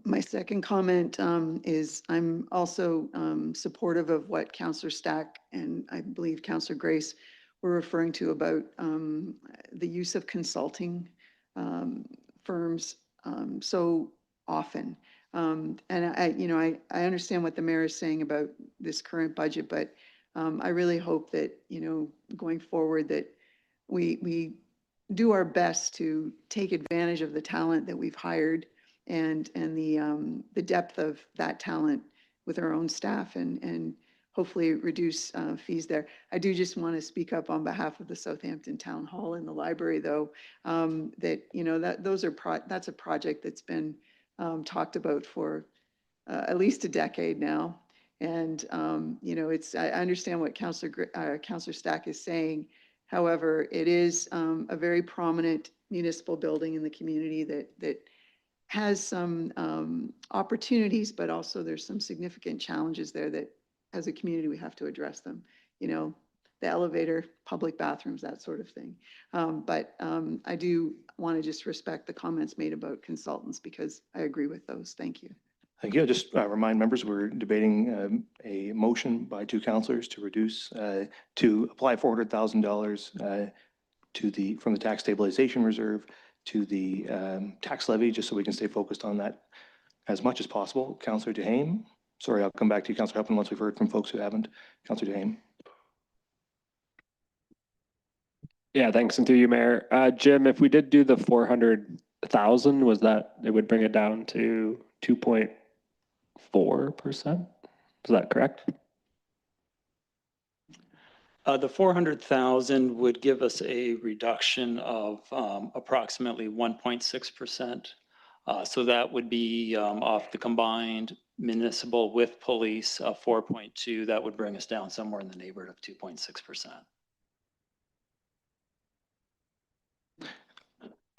My second comment is I'm also supportive of what Councillor Stack and I believe Councillor Grace were referring to about the use of consulting firms so often. And I understand what the mayor is saying about this current budget, but I really hope that, going forward that we do our best to take advantage of the talent that we've hired and the depth of that talent with our own staff and hopefully reduce fees there. I do just want to speak up on behalf of the Southampton Town Hall and the library, though, that's a project that's been talked about for at least a decade now. And, I understand what Councillor Stack is saying. However, it is a very prominent municipal building in the community that has some opportunities, but also there's some significant challenges there that as a community, we have to address them, the elevator, public bathrooms, that sort of thing. But I do want to just respect the comments made about consultants because I agree with those. Thank you. Thank you. I'll just remind members, we're debating a motion by two councillors to reduce, to apply $400,000 to from the tax stabilization reserve to the tax levy, just so we can stay focused on that as much as possible. Councillor Duhaime. Sorry, I'll come back to you, Councillor Huffman, once we've heard from folks who haven't. Councillor Duhaime. Yeah, thanks. And through you, Mayor. Jim, if we did do the 400,000, was that, it would bring it down to 2.4%? Is that correct? The 400,000 would give us a reduction of approximately 1.6%. So that would be off the combined municipal with police 4.2. That would bring us down somewhere in the neighborhood of 2.6%.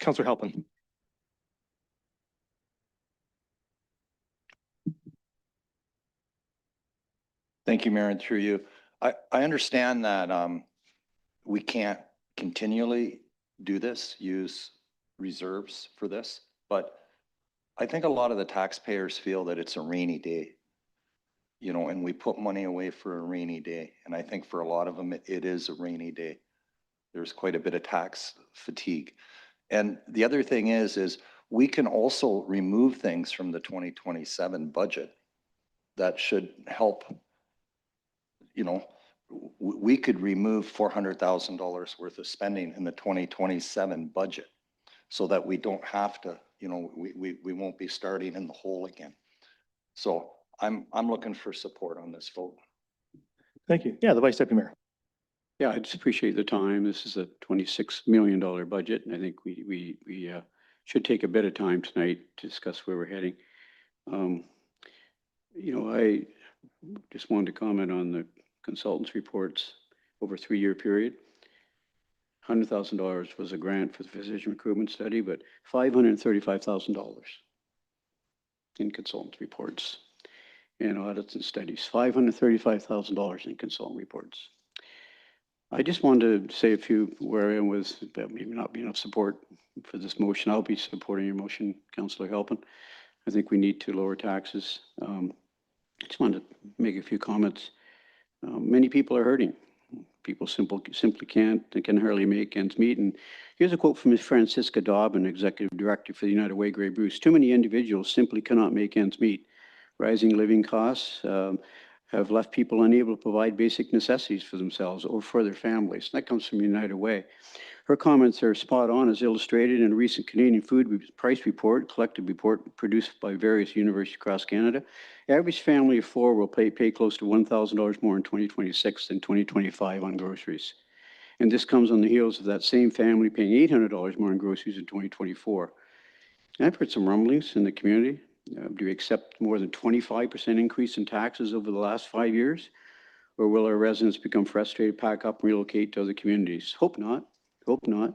Councillor Halpin. Thank you, Mayor, and through you. I understand that we can't continually do this, use reserves for this, but I think a lot of the taxpayers feel that it's a rainy day, you know, and we put money away for a rainy day. And I think for a lot of them, it is a rainy day. There's quite a bit of tax fatigue. And the other thing is we can also remove things from the 2027 budget that should help. You know, we could remove $400,000 worth of spending in the 2027 budget so that we don't have to, you know, we won't be starting in the hole again. So I'm looking for support on this vote. Thank you. Yeah, the Vice Deputy Mayor. Yeah, I just appreciate the time. This is a $26 million budget, and I think we should take a bit of time tonight to discuss where we're heading. You know, I just wanted to comment on the consultants' reports over a 3-year period. $100,000 was a grant for the physician recruitment study, but $535,000 in consultant reports and audits and studies. $535,000 in consultant reports. I just wanted to say a few where I am with that maybe not be enough support for this motion. I'll be supporting your motion, Councillor Halpin. I think we need to lower taxes. I just wanted to make a few comments. Many people are hurting. People simply can hardly make ends meet. And here's a quote from Ms. Francisca Dobbin, Executive Director for the United Way, Grey Bruce. Too many individuals simply cannot make ends meet. Rising living costs have left people unable to provide basic necessities for themselves or for their families. That comes from United Way. Her comments are spot on, as illustrated in a recent Canadian food price report, collective report produced by various universities across Canada. Average family of 4 will pay close to $1,000 more in 2026 than 2025 on groceries. And this comes on the heels of that same family paying $800 more on groceries in 2024. And I've heard some rumblings in the community. Do we accept more than 25% increase in taxes over the last 5 years? Or will our residents become frustrated, pack up, relocate to other communities? Hope not. Hope not.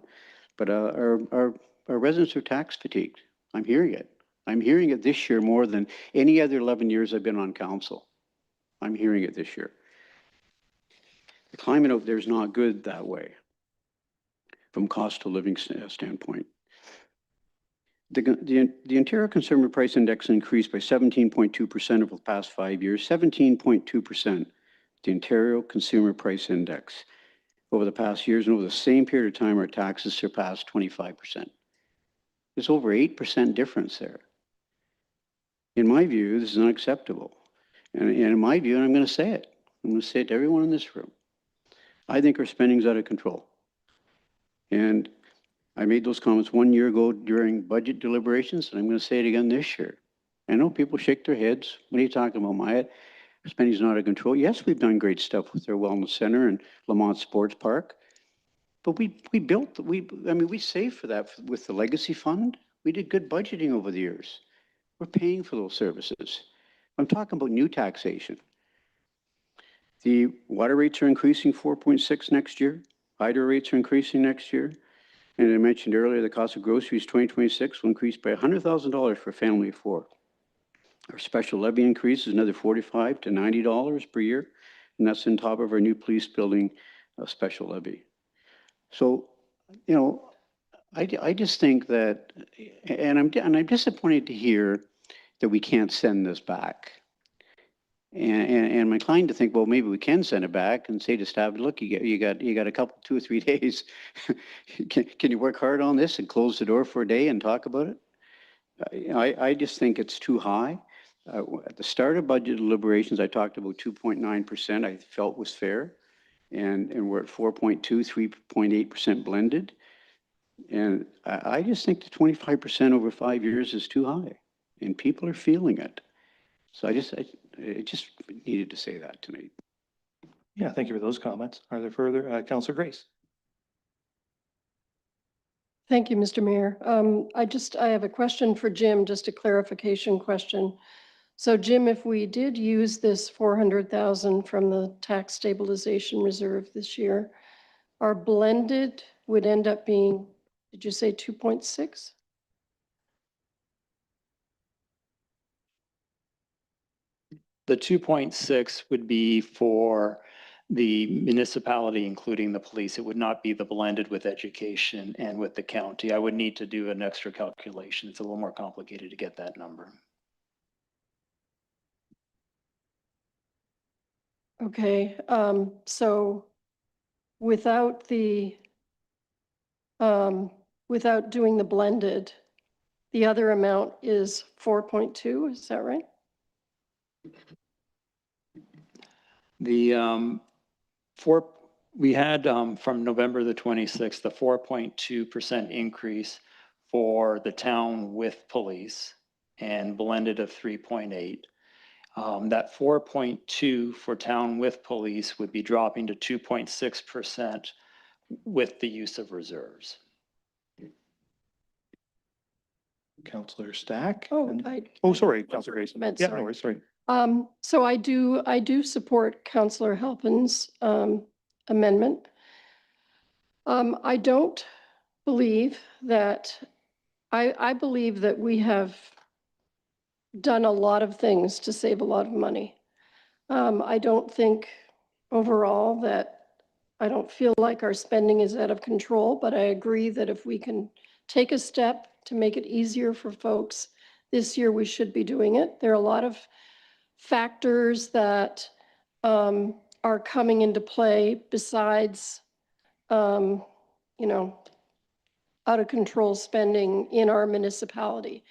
But our residents are tax fatigued. I'm hearing it. I'm hearing it this year more than any other 11 years I've been on council. I'm hearing it this year. The climate out there is not good that way from cost of living standpoint. The Ontario Consumer Price Index increased by 17.2% over the past 5 years, 17.2%, the Ontario Consumer Price Index over the past years, and over the same period of time, our taxes surpassed 25%. There's over 8% difference there. In my view, this is unacceptable. And in my view, and I'm going to say it, I'm going to say it to everyone in this room, I think our spending is out of control. And I made those comments 1 year ago during budget deliberations, and I'm going to say it again this year. I know people shake their heads. What are you talking about, Myatt? Spending is not out of control. Yes, we've done great stuff with our wellness center and Lamont Sports Park, but we saved for that with the legacy fund. We did good budgeting over the years. We're paying for those services. I'm talking about new taxation. The water rates are increasing 4.6 next year. Hydro rates are increasing next year. And I mentioned earlier, the cost of groceries 2026 will increase by $100,000 for a family of 4. Our special levy increase is another $45 to $90 per year, and that's on top of our new police building special levy. So, you know, I just think that, and I'm disappointed to hear that we can't send this back. And I'm inclined to think, well, maybe we can send it back and say to staff, look, you got a couple, 2 or 3 days. Can you work hard on this and close the door for a day and talk about it? I just think it's too high. At the start of budget deliberations, I talked about 2.9%. I felt was fair, and we're at 4.2, 3.8% blended. And I just think the 25% over 5 years is too high, and people are feeling it. So I just needed to say that tonight. Yeah, thank you for those comments. Are there further? Councillor Grace? Thank you, Mr. Mayor. I have a question for Jim, just a clarification question. So Jim, if we did use this 400,000 from the tax stabilization reserve this year, our blended would end up being, did you say 2.6? The 2.6 would be for the municipality, including the police. It would not be the blended with education and with the county. I would need to do an extra calculation. It's a little more complicated to get that number. Okay, so without the, without doing the blended, the other amount is 4.2, is that right? The we had from November the 26th, the 4.2% increase for the town with police and blended of 3.8. That 4.2 for town with police would be dropping to 2.6% with the use of reserves. Councillor Stack? Oh, Sorry, Councillor Grace. meant Yeah, sorry. no worries, sorry. So I do support Councillor Halpin's amendment. I don't believe that, I believe that we have done a lot of things to save a lot of money. I don't think overall that, I don't feel like our spending is out of control, but I agree that if we can take a step to make it easier for folks this year, we should be doing it. There are a lot of factors that are coming into play besides, you know, out of control spending in our municipality.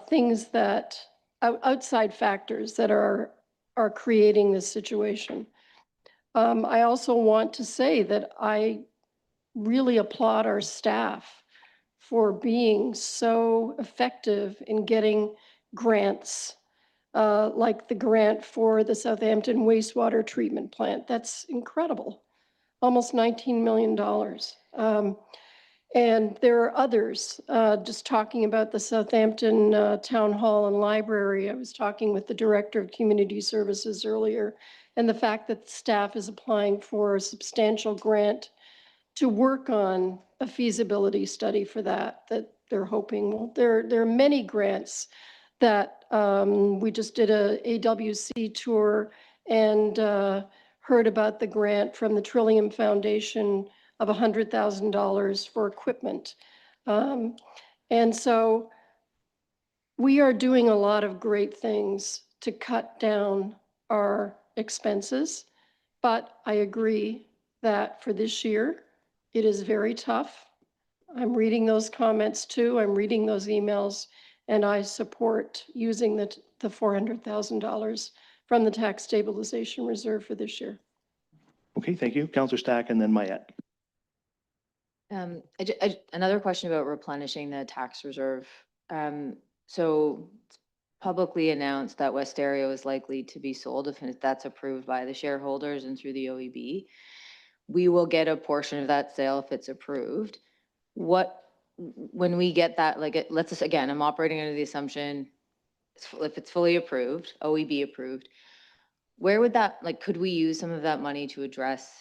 Things that, outside factors that are creating this situation. I also want to say that I really applaud our staff for being so effective in getting grants, like the grant for the Southampton wastewater treatment plant. That's incredible, almost $19 million. And there are others, just talking about the Southampton Town Hall and Library. I was talking with the Director of Community Services earlier, and the fact that staff is applying for a substantial grant to work on a feasibility study for that they're hoping. Well, there are many grants that we just did a AWC tour and heard about the grant from the Trillium Foundation of $100,000 for equipment. And so we are doing a lot of great things to cut down our expenses, but I agree that for this year, it is very tough. I'm reading those comments too. I'm reading those emails, and I support using the $400,000 from the tax stabilization reserve for this year. Okay, thank you. Councillor Stack and then Mayette. Another question about replenishing the tax reserve. So it's publicly announced that Westario is likely to be sold if that's approved by the shareholders and through the OEB. We will get a portion of that sale if it's approved. When we get that, let's just, again, I'm operating under the assumption, if it's fully approved, OEB approved, where would that, could we use some of that money to address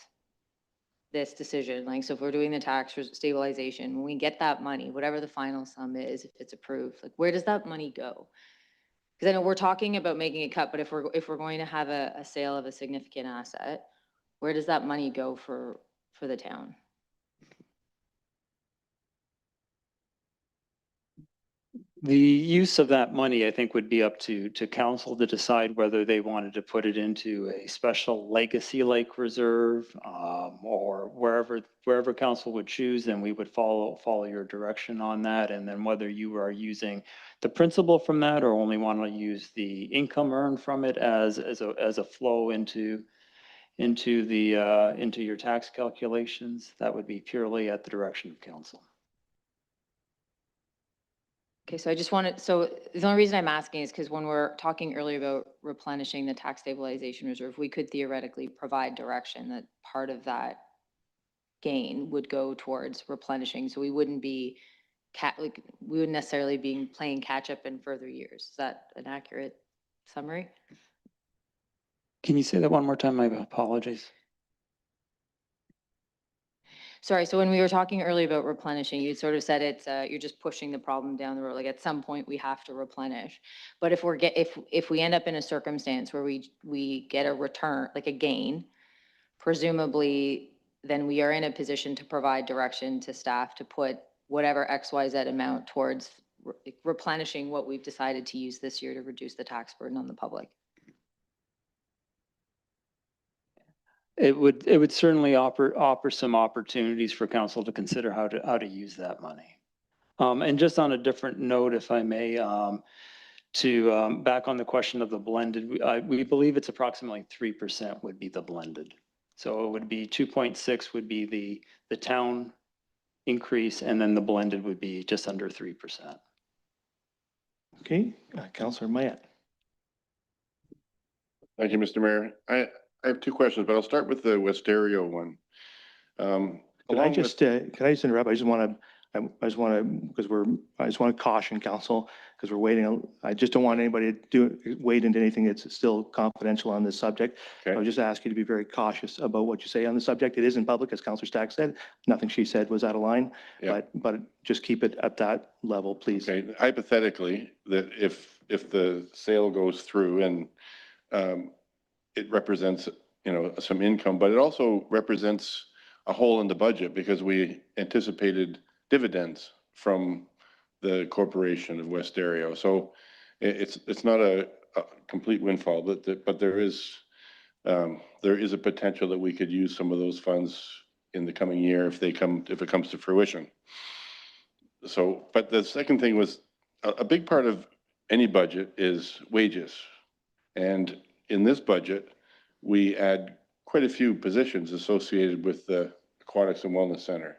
this decision? So if we're doing the tax stabilization, when we get that money, whatever the final sum is, if it's approved, where does that money go? Because I know we're talking about making a cut, but if we're going to have a sale of a significant asset, where does that money go for the town? The use of that money, I think, would be up to council to decide whether they wanted to put it into a special legacy like reserve, or wherever council would choose, and we would follow your direction on that. And then whether you are using the principal from that or only want to use the income earned from it as a flow into your tax calculations, that would be purely at the direction of council. Okay, so I just wanted, so the only reason I'm asking is because when we're talking earlier about replenishing the tax stabilization reserve, we could theoretically provide direction that part of that gain would go towards replenishing. So we wouldn't be we wouldn't necessarily be playing catch up in further years. Is that an accurate summary? Can you say that one more time? My apologies. Sorry, so when we were talking earlier about replenishing, you sort of said it's you're just pushing the problem down the road. Like at some point we have to replenish. But if if we end up in a circumstance where we get a return, like a gain, presumably then we are in a position to provide direction to staff to put whatever XYZ amount towards replenishing what we've decided to use this year to reduce the tax burden on the public. It would certainly offer some opportunities for council to consider how to use that money. And just on a different note, if I may, back on the question of the blended, we believe it's approximately 3% would be the blended. So it would be 2.6 would be the town increase, and then the blended would be just under 3%. Okay, Councillor Mayette. Thank you, Mr. Mayor. I have two questions, but I'll start with the Westerio one. Could I just interrupt? I just want to caution council because we're waiting. I just don't want anybody to wade into anything that's still confidential on this subject. Okay. I would just ask you to be very cautious about what you say on the subject. It isn't public, as Councillor Stack said. Nothing she said was out of line, Yeah. but just keep it at that level, please. Okay, hypothetically, that if the sale goes through and it represents, some income, but it also represents a hole in the budget because we anticipated dividends from the corporation of Westerio. So it's not a complete windfall, but there is a potential that we could use some of those funds in the coming year if it comes to fruition. So, but the second thing was a big part of any budget is wages. And in this budget, we add quite a few positions associated with the Aquatics and Wellness Center.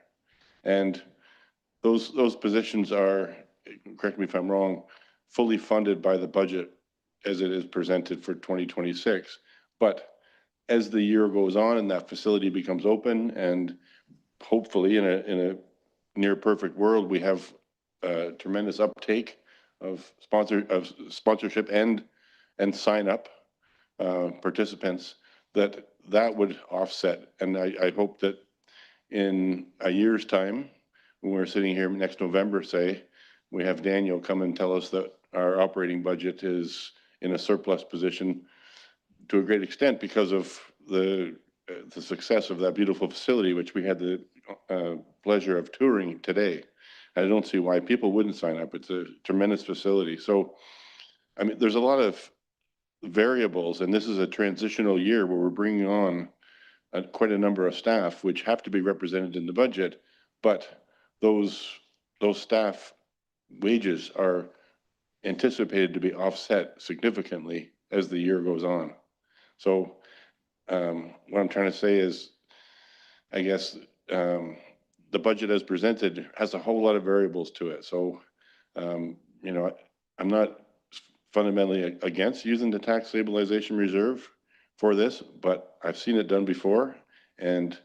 And those positions are, correct me if I'm wrong, fully funded by the budget as it is presented for 2026. But as the year goes on and that facility becomes open, and hopefully in a near perfect world, we have a tremendous uptake of sponsorship and sign up participants, that would offset. And I hope that in a year's time, when we're sitting here next November, say, we have Daniel come and tell us that our operating budget is in a surplus position to a great extent because of the success of that beautiful facility, which we had the pleasure of touring today. I don't see why people wouldn't sign up. It's a tremendous facility. So, I mean, there's a lot of variables, and this is a transitional year where we're bringing on quite a number of staff, which have to be represented in the budget, but those staff wages are anticipated to be offset significantly as the year goes on. So what I'm trying to say is, I guess the budget as presented has a whole lot of variables to it. So, I'm not fundamentally against using the tax stabilization reserve for this, but I've seen it done before, and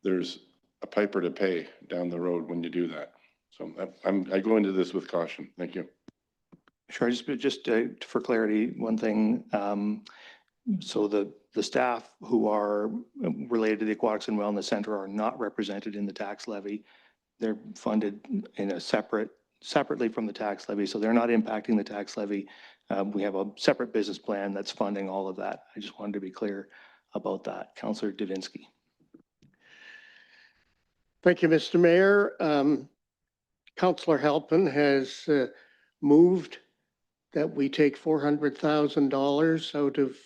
there's a piper to pay down the road when you do that. So I go into this with caution. Thank you. Sure. Just for clarity, one thing. So the staff who are related to the Aquatics and Wellness Center are not represented in the tax levy. They're funded in a separately from the tax levy, so they're not impacting the tax levy. We have a separate business plan that's funding all of that. I just wanted to be clear about that. Councillor Davinsky. Thank you, Mr. Mayor. Councillor Halpin has moved that we take $400,000 out of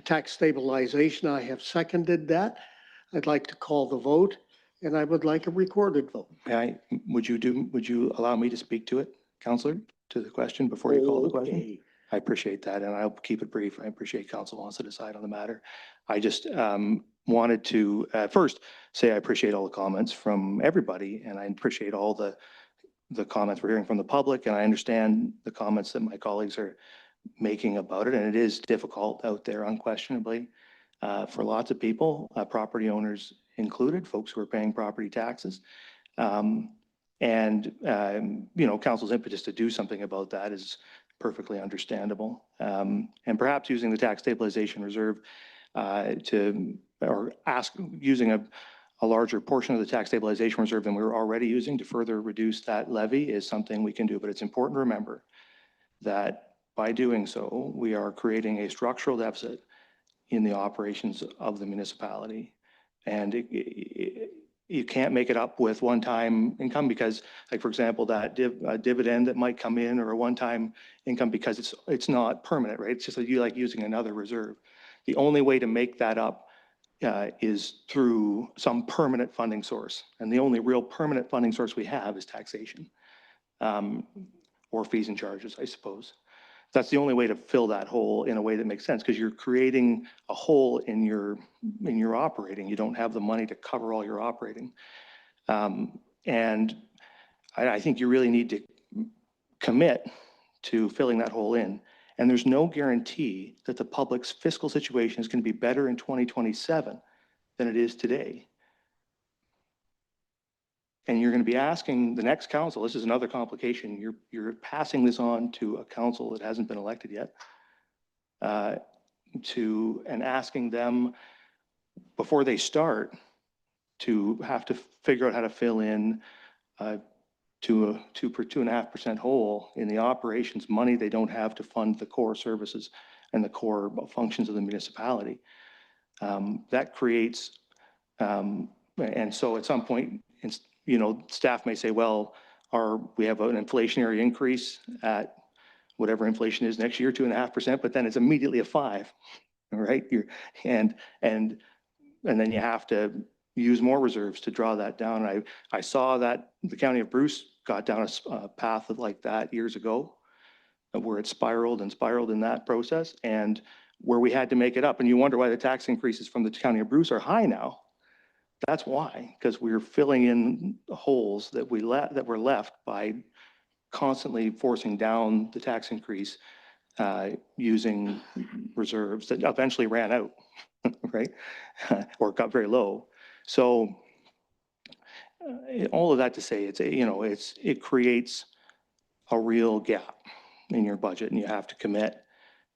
tax stabilization. I have seconded that. I'd like to call the vote, and I would like a recorded vote. Would you allow me to speak to it, Counselor, to the question before you call the question? Okay. I appreciate that, and I'll keep it brief. I appreciate council wants to decide on the matter. I just wanted to first say I appreciate all the comments from everybody, and I appreciate all the comments we're hearing from the public, and I understand the comments that my colleagues are making about it, and it is difficult out there, unquestionably, for lots of people, property owners included, folks who are paying property taxes. Council's impetus to do something about that is perfectly understandable. And perhaps using the tax stabilization reserve using a larger portion of the tax stabilization reserve than we were already using to further reduce that levy is something we can do. But it's important to remember that by doing so, we are creating a structural deficit in the operations of the municipality. And you can't make it up with one-time income because, like, for example, that dividend that might come in or a one-time income because it's not permanent, right? It's just like you like using another reserve. The only way to make that up is through some permanent funding source. And the only real permanent funding source we have is taxation or fees and charges, I suppose. That's the only way to fill that hole in a way that makes sense because you're creating a hole in your operating. You don't have the money to cover all your operating. And I think you really need to commit to filling that hole in. And there's no guarantee that the public's fiscal situation is going to be better in 2027 than it is today. And you're going to be asking the next council, this is another complication, you're passing this on to a council that hasn't been elected yet, and asking them before they start to have to figure out how to fill in to a 2.5% hole in the operations money they don't have to fund the core services and the core functions of the municipality. That creates, and so at some point, staff may say, well, we have an inflationary increase at whatever inflation is next year, 2.5%, but then it's immediately a 5%, right? And then you have to use more reserves to draw that down. I saw that the County of Bruce got down a path of like that years ago, where it spiraled and spiraled in that process, and where we had to make it up. And you wonder why the tax increases from the County of Bruce are high now. That's why, because we're filling in the holes that were left by constantly forcing down the tax increase using reserves that eventually ran out, right? Or got very low. So all of that to say, it creates a real gap in your budget, and you have to commit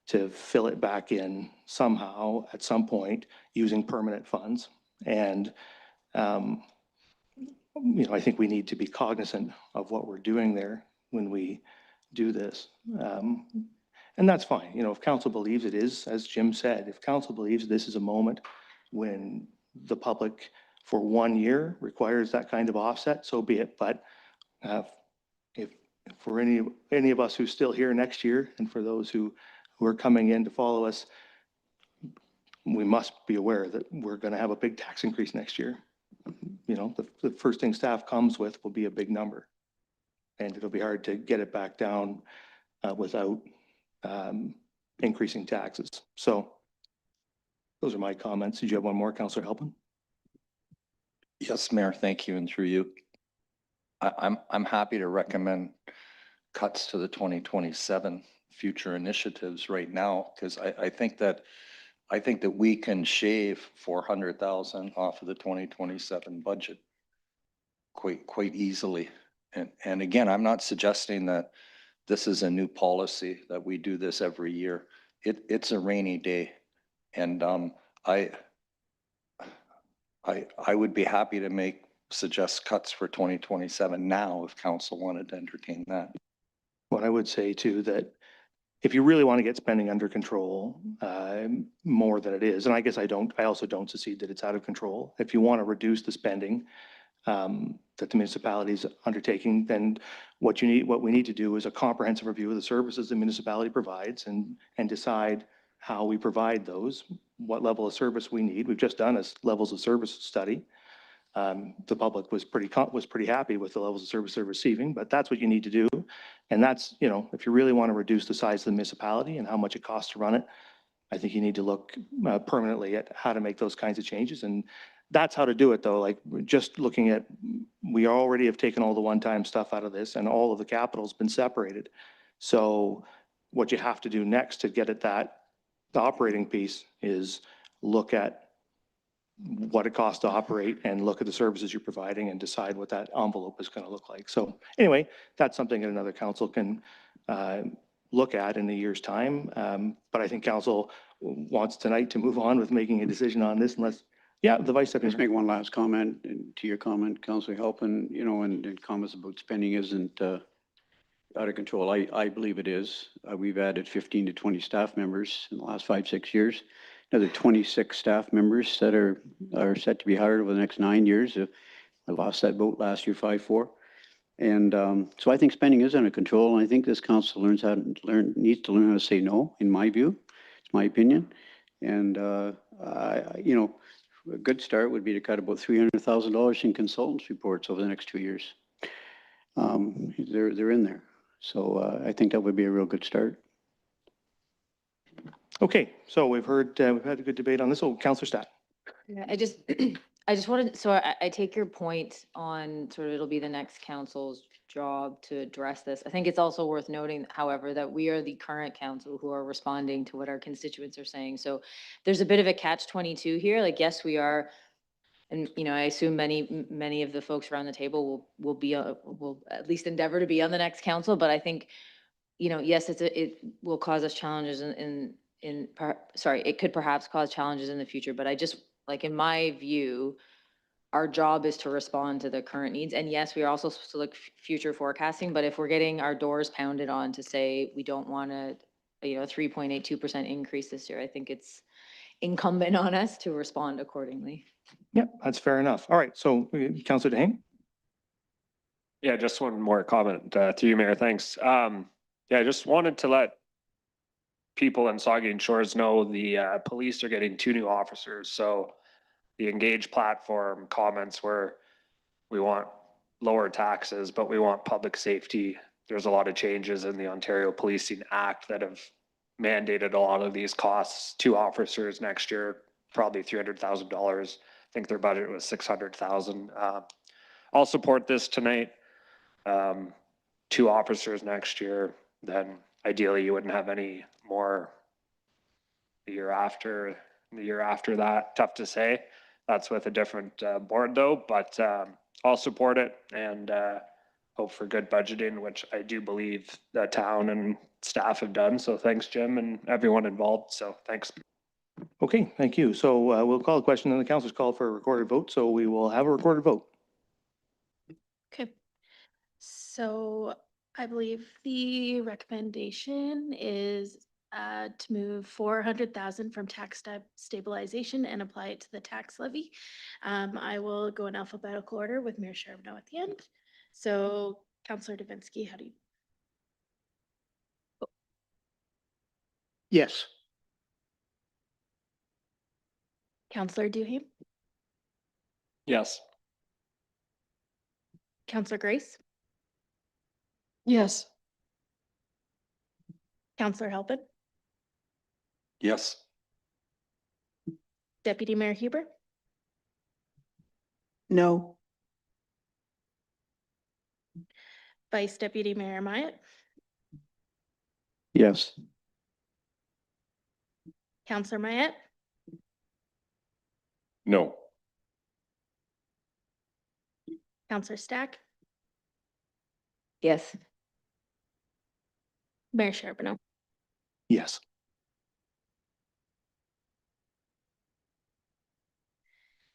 to fill it back in somehow at some point using permanent funds. And I think we need to be cognizant of what we're doing there when we do this. And that's fine. If council believes it is, as Jim said, if council believes this is a moment when the public for 1 year requires that kind of offset, so be it. But if for any of us who's still here next year, and for those who are coming in to follow us, we must be aware that we're going to have a big tax increase next year. The first thing staff comes with will be a big number, and it'll be hard to get it back down without increasing taxes. So those are my comments. Did you have one more, Councillor Halpin? Yes, Mayor, thank you. And through you, I'm happy to recommend cuts to the 2027 future initiatives right now, because I think that we can shave 400,000 off of the 2027 budget quite easily. And again, I'm not suggesting that this is a new policy, that we do this every year. It's a rainy day. And I would be happy to suggest cuts for 2027 now if council wanted to entertain that. What I would say too, that if you really want to get spending under control more than it is, and I guess I also don't secede that it's out of control. If you want to reduce the spending, that the municipality is undertaking, then what we need to do is a comprehensive review of the services the municipality provides and decide how we provide those, what level of service we need. We've just done a levels of service study. The public was pretty happy with the levels of service they're receiving, but that's what you need to do. And that's, you know, if you really want to reduce the size of the municipality and how much it costs to run it, I think you need to look permanently at how to make those kinds of changes. And that's how to do it, though. Like, just looking at, we already have taken all the one-time stuff out of this, and all of the capital's been separated. So what you have to do next to get at that, the operating piece, is look at what it costs to operate and look at the services you're providing and decide what that envelope is going to look like. So anyway, that's something that another council can look at in a year's time. But I think council wants tonight to move on with making a decision on this unless, yeah, the vice Just secretary. make one last comment and to your comment, Councillor Halpin, you know, and comments about spending isn't out of control. I believe it is. We've added 15 to 20 staff members in the last 5-6 years. Another 26 staff members that are set to be hired over the next 9 years. I lost that vote last year, 5-4. And so I think spending is under control. And I think this council needs to learn how to say no, in my view. It's my opinion. And, you know, a good start would be to cut about $300,000 in consultants reports over the next 2 years. They're in there. So I think that would be a real good start. Okay, so we've had a good debate on this. Oh, Councillor Stat. Yeah, I just wanted, so I take your point on sort of it'll be the next council's job to address this. I think it's also worth noting, however, that we are the current council who are responding to what our constituents are saying. So there's a bit of a catch-22 here. Like, yes, we are, and, you know, I assume many of the folks around the table will at least endeavor to be on the next council, but I think, you know, yes, it will cause us challenges it could perhaps cause challenges in the future, but I just, like, in my view, our job is to respond to the current needs. And yes, we are also supposed to look future forecasting, but if we're getting our doors pounded on to say we don't want a 3.82% increase this year, I think it's incumbent on us to respond accordingly. Yep, that's fair enough. All right, so Councillor Dehane. Yeah, just one more comment through you, Mayor. Thanks. Yeah, I just wanted to let people in Saugeen Shores know the police are getting 2 new officers. So the Engage platform comments where we want lower taxes, but we want public safety. There's a lot of changes in the Ontario Policing Act that have mandated a lot of these costs. 2 officers next year, probably $300,000. I think their budget was $600,000. I'll support this tonight. 2 officers next year, then ideally you wouldn't have any more the year after that. Tough to say. That's with a different board though, but I'll support it and hope for good budgeting, which I do believe the town and staff have done. So thanks, Jim, and everyone involved. So thanks. Okay, thank you. So we'll call a question and the council's call for a recorded vote. So we will have a recorded vote. Okay. So I believe the recommendation is to move 400,000 from tax stabilization and apply it to the tax levy. I will go in alphabetical order with Mayor Charbonneau at the end. So Councillor Davinsky, how do you? Yes. Councillor Duham, Yes. Councillor Grace, Yes. Councillor Halpin, Yes. Deputy Mayor Huber, No. Vice Deputy Mayor Myatt, Yes. Councillor Myatt, No. Councillor Stack, Yes. Mayor Charbonneau. Yes.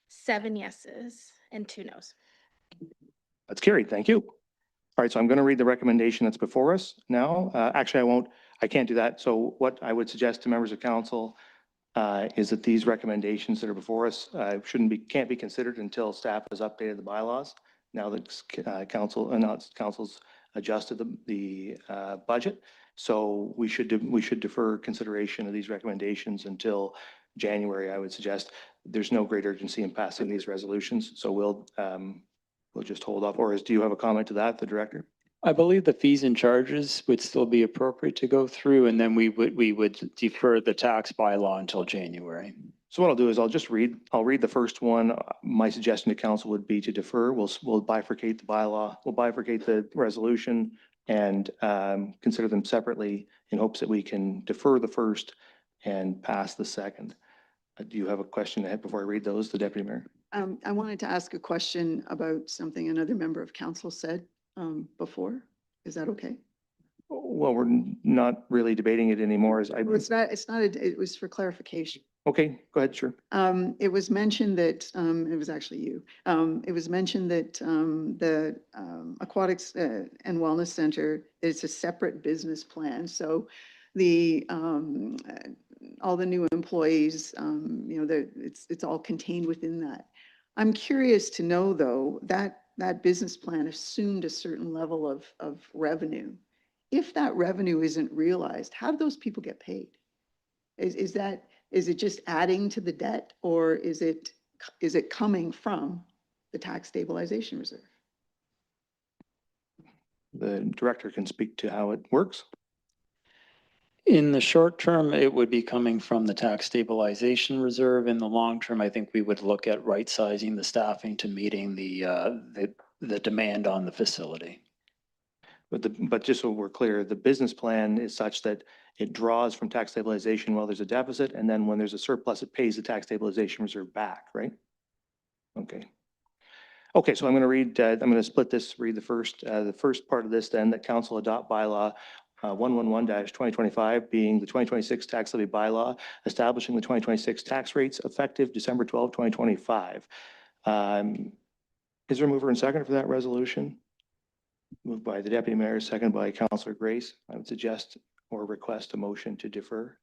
Seven yeses and 2 nos. That's carried. Thank you. All right, so I'm going to read the recommendation that's before us now. Actually, I can't do that. So what I would suggest to members of council is that these recommendations that are before us can't be considered until staff has updated the bylaws. Now that council's adjusted the budget, so we should defer consideration of these recommendations until January. I would suggest there's no great urgency in passing these resolutions, so we'll just hold off. Or do you have a comment to that, the director? I believe the fees and charges would still be appropriate to go through, and then we would defer the tax bylaw until January. So what I'll do is I'll read the first one. My suggestion to council would be to defer. We'll bifurcate the bylaw, we'll bifurcate the resolution and consider them separately in hopes that we can defer the first and pass the second. Do you have a question ahead before I read those, the deputy mayor? I wanted to ask a question about something another member of council said before. Is that okay? Well, we're not really debating it anymore. Well, it's not, it was for clarification. Okay, go ahead, sure. It was mentioned that, it was actually you. It was mentioned that the Aquatics and Wellness Center is a separate business plan. So the all the new employees, it's all contained within that. I'm curious to know though, that business plan assumed a certain level of revenue. If that revenue isn't realized, how do those people get paid? Is it just adding to the debt, or is it coming from the tax stabilization reserve? The director can speak to how it works. In the short term, it would be coming from the tax stabilization reserve. In the long term, I think we would look at right sizing the staffing to meeting the demand on the facility. But just so we're clear, the business plan is such that it draws from tax stabilization while there's a deficit, and then when there's a surplus, it pays the tax stabilization reserve back, right? Okay. Okay, so I'm going to read, I'm going to split this, read the first part of this then, that council adopt bylaw 111-2025 being the 2026 tax levy bylaw, establishing the 2026 tax rates effective December 12, 2025. Is there a mover and second for that resolution? Moved by the deputy mayor, second by Councillor Grace. I would suggest or request a motion to defer.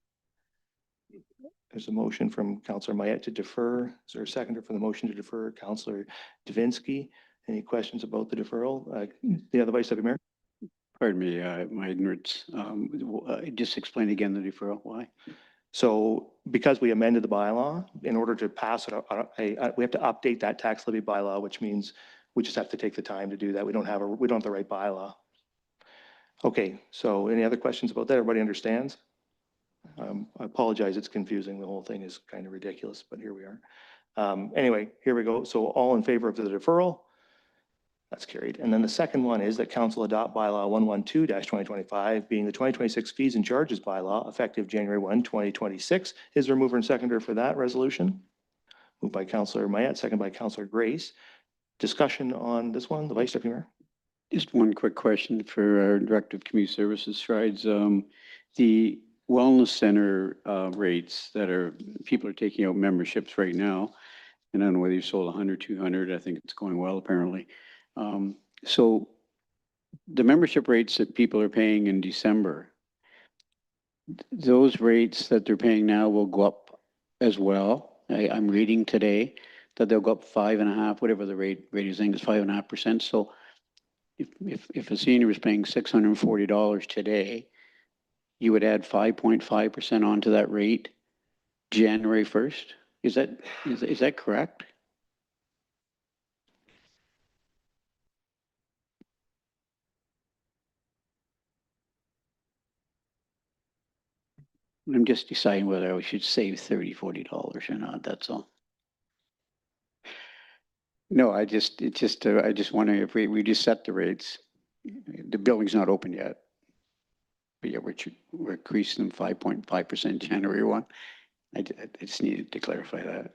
There's a motion from Councillor Mayette to defer. Is there a seconder for the motion to defer? Councillor Davinsky. Any questions about the deferral? The other vice deputy mayor? Pardon me, my ignorance. Just explain again the deferral, why? So because we amended the bylaw, in order to pass it, we have to update that tax levy bylaw, which means we just have to take the time to do that. We don't have the right bylaw. Okay, so any other questions about that? Everybody understands? I apologize, it's confusing. The whole thing is kind of ridiculous, but here we are. Anyway, here we go. So all in favor of the deferral? That's carried. And then the second one is that council adopt bylaw 112-2025 being the 2026 fees and charges bylaw effective January 1, 2026. Is there a mover and seconder for that resolution? Moved by Councillor Mayette, second by Councillor Grace. Discussion on this one, the vice deputy mayor? Just one quick question for our Director of Community Services strides. The wellness center rates that people are taking out memberships right now, and I don't know whether you sold 100, 200, I think it's going well apparently. So the membership rates that people are paying in December, those rates that they're paying now will go up as well. I'm reading today that they'll go up 5.5%, whatever the rate is saying is 5.5%. So if a senior is paying $640 today, you would add 5.5% onto that rate January 1st. Is that correct? I'm just deciding whether I should save $30, $40 or not, that's all. No, I just wondering if we just set the rates. The building's not open yet. But yeah, we're increasing them 5.5% January 1. I just needed to clarify that.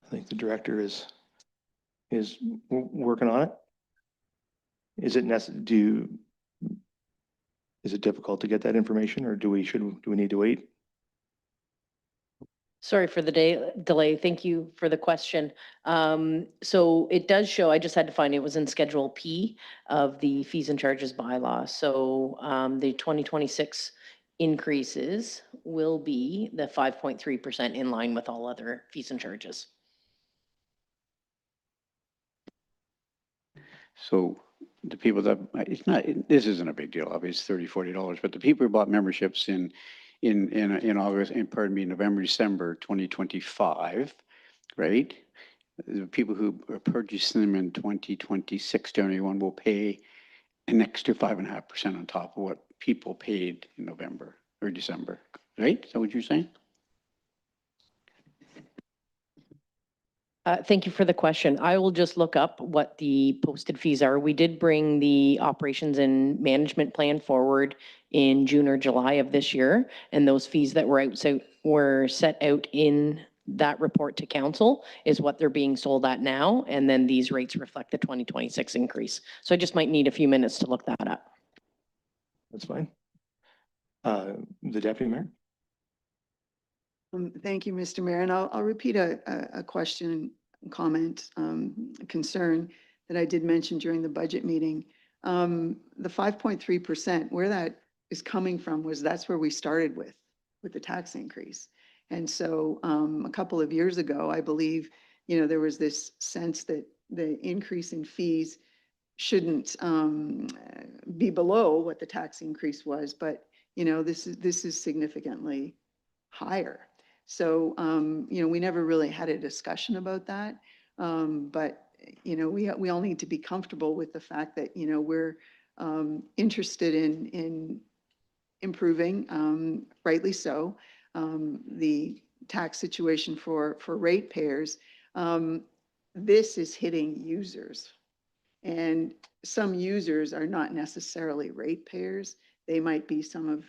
I think the director is working on it. Is it necessary? Is it difficult to get that information, or do we need to wait? Sorry for the delay. Thank you for the question. So it does show, I just had to find it was in Schedule P of the fees and charges bylaw. So the 2026 increases will be the 5.3% in line with all other fees and charges. So the people that, it's not, this isn't a big deal, obviously it's $30, $40, but the people who bought memberships in August, and pardon me, November, December 2025, right? The people who are purchasing them in 2026, January 1 will pay an extra 5.5% on top of what people paid in November or December, right? Is that what you're saying? Thank you for the question. I will just look up what the posted fees are. We did bring the operations and management plan forward in June or July of this year, and those fees that were set out in that report to council is what they're being sold at now, and then these rates reflect the 2026 increase. So I just might need a few minutes to look that up. That's fine. The deputy mayor? Thank you, Mr. Mayor. And I'll repeat a question, comment, a concern that I did mention during the budget meeting. The 5.3%, where that is coming from was that's where we started with the tax increase. And so a couple of years ago, I believe, there was this sense that the increase in fees shouldn't be below what the tax increase was, but this is significantly higher. So, we never really had a discussion about that. But, we all need to be comfortable with the fact that, we're interested in improving, rightly so, the tax situation for ratepayers. This is hitting users. And some users are not necessarily ratepayers. They might be some of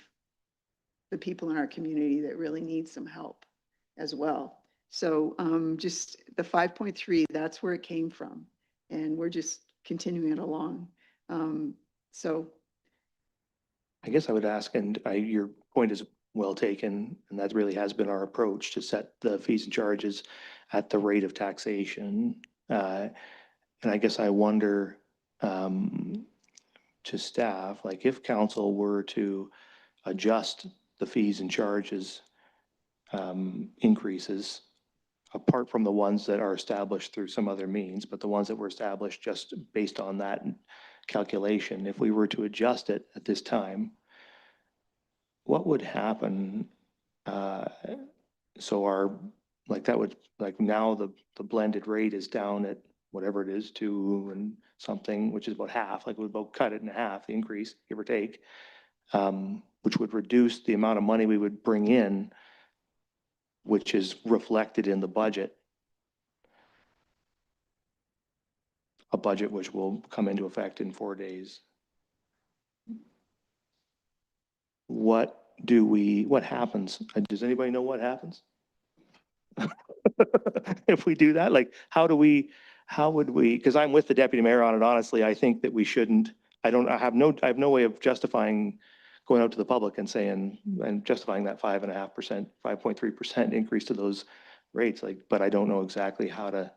the people in our community that really need some help as well. So just the 5.3, that's where it came from. And we're just continuing it along. So I guess I would ask, and your point is well taken, and that really has been our approach to set the fees and charges at the rate of taxation. And I guess I wonder to staff, like if council were to adjust the fees and charges increases, apart from the ones that are established through some other means, but the ones that were established just based on that calculation, if we were to adjust it at this time, what would happen? So now the blended rate is down at whatever it is, 2 and something, which is about half, like we'd about cut it in half, the increase, give or take, which would reduce the amount of money we would bring in, which is reflected in the budget. A budget which will come into effect in 4 days. What happens? Does anybody know what happens? If we do that, like, how would we, because I'm with the deputy mayor on it, honestly, I think that we shouldn't, I have no way of justifying going out to the public and saying, and justifying that 5.5%, 5.3% increase to those rates, like, but I don't know exactly how do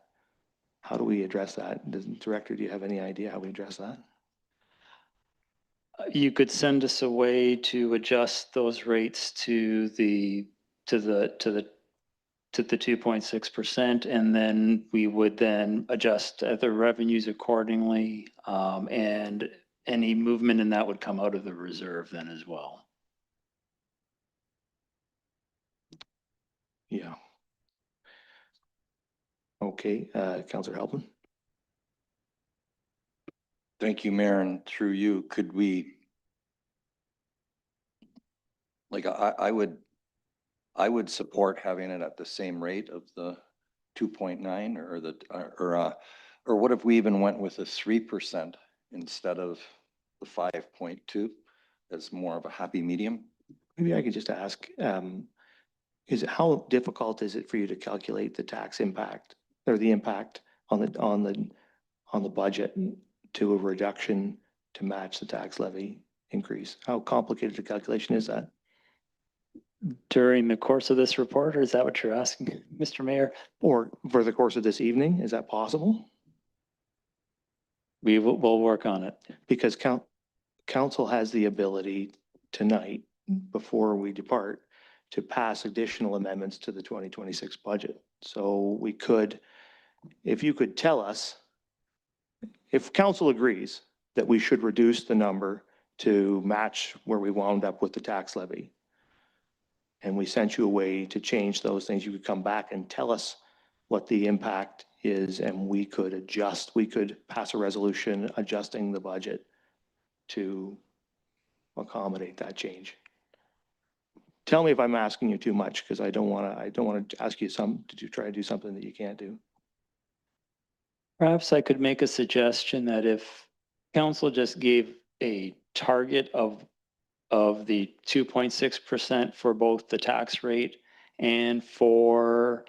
we address that? Director, do you have any idea how we address that? You could send us a way to adjust those rates to the 2.6%, and then we would then adjust the revenues accordingly, and any movement in that would come out of the reserve then as well. Yeah. Okay, Councillor Halpin. Thank you, Mayor, and through you, could we, like, I would support having it at the same rate of the 2.9 or what if we even went with a 3% instead of the 5.2 as more of a happy medium? Maybe I could just ask, how difficult is it for you to calculate the tax impact or the impact on the budget to a reduction to match the tax levy increase? How complicated a calculation is that? During the course of this report, or is that what you're asking, Mr. Mayor? Or for the course of this evening, is that possible? We'll work on it. Because council has the ability tonight before we depart to pass additional amendments to the 2026 budget. So we could, if you could tell us, if council agrees that we should reduce the number to match where we wound up with the tax levy, and we sent you a way to change those things, you could come back and tell us what the impact is, and we could adjust, we could pass a resolution adjusting the budget to accommodate that change. Tell me if I'm asking you too much, because I don't want to ask you to try to do something that you can't do. Perhaps I could make a suggestion that if council just gave a target of the 2.6% for both the tax rate and for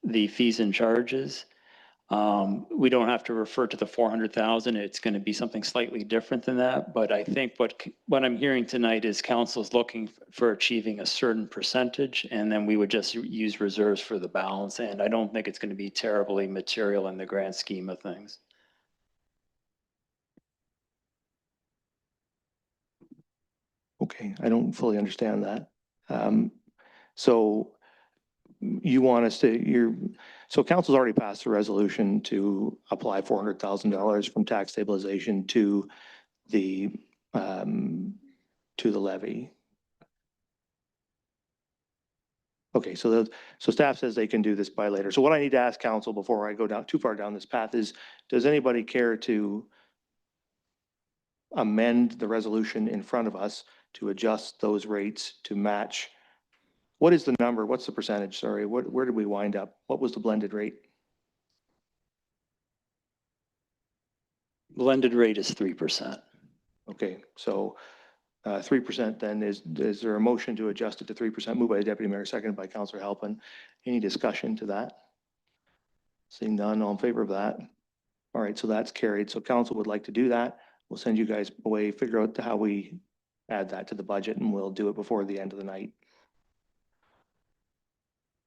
the fees and charges, we don't have to refer to the 400,000. It's going to be something slightly different than that. But I think what I'm hearing tonight is council's looking for achieving a certain percentage, and then we would just use reserves for the balance. And I don't think it's going to be terribly material in the grand scheme of things. Okay, I don't fully understand that. So you want us to, so council's already passed a resolution to apply $400,000 from tax stabilization to the levy. Okay, so staff says they can do this by later. So what I need to ask council before I go down too far down this path is, does anybody care to amend the resolution in front of us to adjust those rates to match? What is the number? What's the percentage? Sorry, where did we wind up? What was the blended rate? Blended rate is 3%. Okay, so 3% then is there a motion to adjust it to 3%? Moved by the Deputy Mayor, seconded by Councillor Halpin. Any discussion to that? Seeing none, all in favor of that? All right, so that's carried. So council would like to do that. We'll send you guys away, figure out how we add that to the budget, and we'll do it before the end of the night.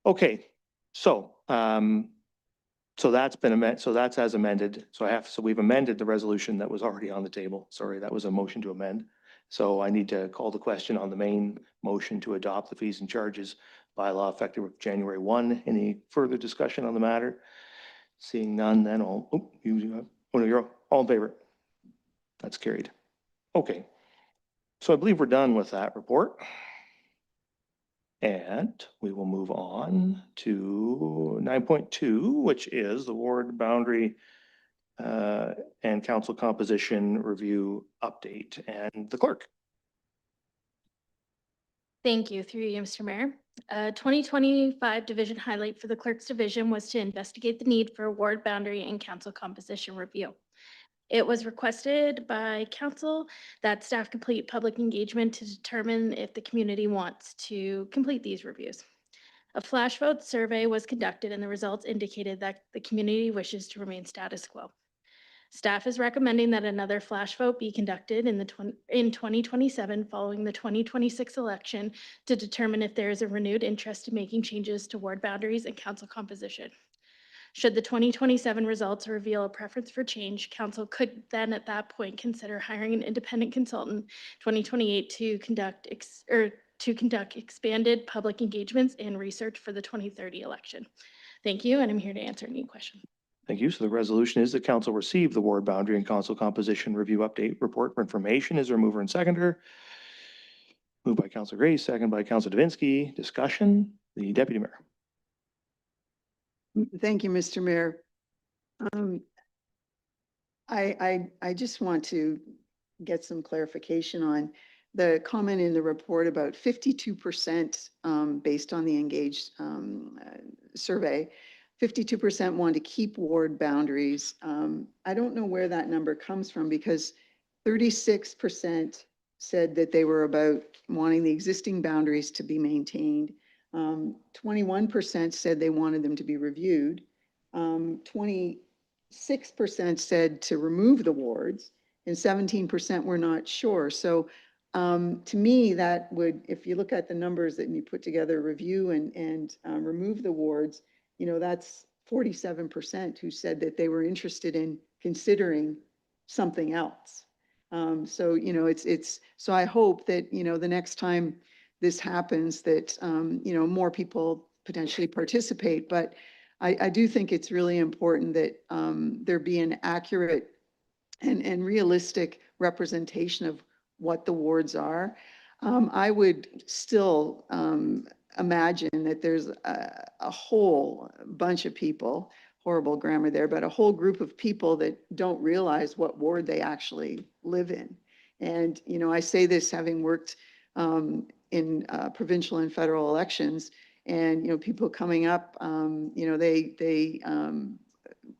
Okay, so so that's been amended. So that's as amended. So we've amended the resolution that was already on the table. Sorry, that was a motion to amend. So I need to call the question on the main motion to adopt the fees and charges bylaw effective with January 1. Any further discussion on the matter? Seeing none, then you're all in favor. That's carried. Okay. So I believe we're done with that report. And we will move on to 9.2, which is the ward boundary and council composition review update, and the clerk. Thank you, through you, Mr. Mayor. 2025 division highlight for the clerk's division was to investigate the need for a ward boundary and council composition review. It was requested by council that staff complete public engagement to determine if the community wants to complete these reviews. A flash vote survey was conducted and the results indicated that the community wishes to remain status quo. Staff is recommending that another flash vote be conducted in 2027 following the 2026 election to determine if there is a renewed interest in making changes to ward boundaries and council composition. Should the 2027 results reveal a preference for change, council could then at that point consider hiring an independent consultant 2028 to conduct expanded public engagements and research for the 2030 election. Thank you, and I'm here to answer any questions. Thank you. So the resolution is that council receive the ward boundary and council composition review update report for information. Is there a mover and seconder? Moved by Councillor Grace, second by Councillor Davinsky. Discussion, the Deputy Mayor. Thank you, Mr. Mayor. I just want to get some clarification on the comment in the report about 52% based on the engaged survey. 52% want to keep ward boundaries. I don't know where that number comes from because 36% said that they were about wanting the existing boundaries to be maintained. 21% said they wanted them to be reviewed. 26% said to remove the wards, and 17% were not sure. So to me, that would, if you look at the numbers that you put together, review and remove the wards, you know, that's 47% who said that they were interested in considering something else. So, you know, so I hope that, you know, the next time this happens, that, more people potentially participate. But I do think it's really important that there be an accurate and realistic representation of what the wards are. I would still imagine that there's a whole bunch of people, horrible grammar there, but a whole group of people that don't realize what ward they actually live in. And, I say this having worked in provincial and federal elections, and, people coming up, they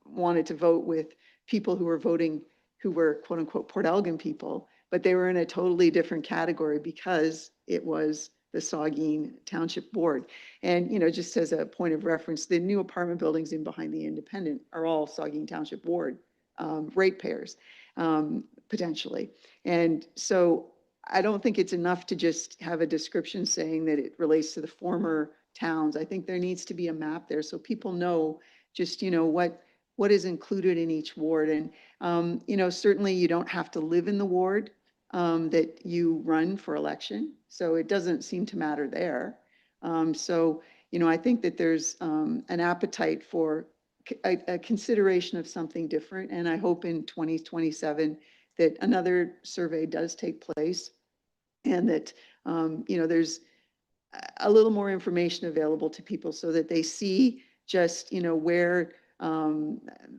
wanted to vote with people who were voting, who were quote unquote Port Elgin people, but they were in a totally different category because it was the Saugeen Township Board. And, just as a point of reference, the new apartment buildings in behind the Independent are all Saugeen Township Board ratepayers, potentially. And so I don't think it's enough to just have a description saying that it relates to the former towns. I think there needs to be a map there so people know just, what is included in each ward. And, certainly you don't have to live in the ward that you run for election. So it doesn't seem to matter there. I think that there's an appetite for a consideration of something different. And I hope in 2027 that another survey does take place, and that, there's a little more information available to people so that they see just, where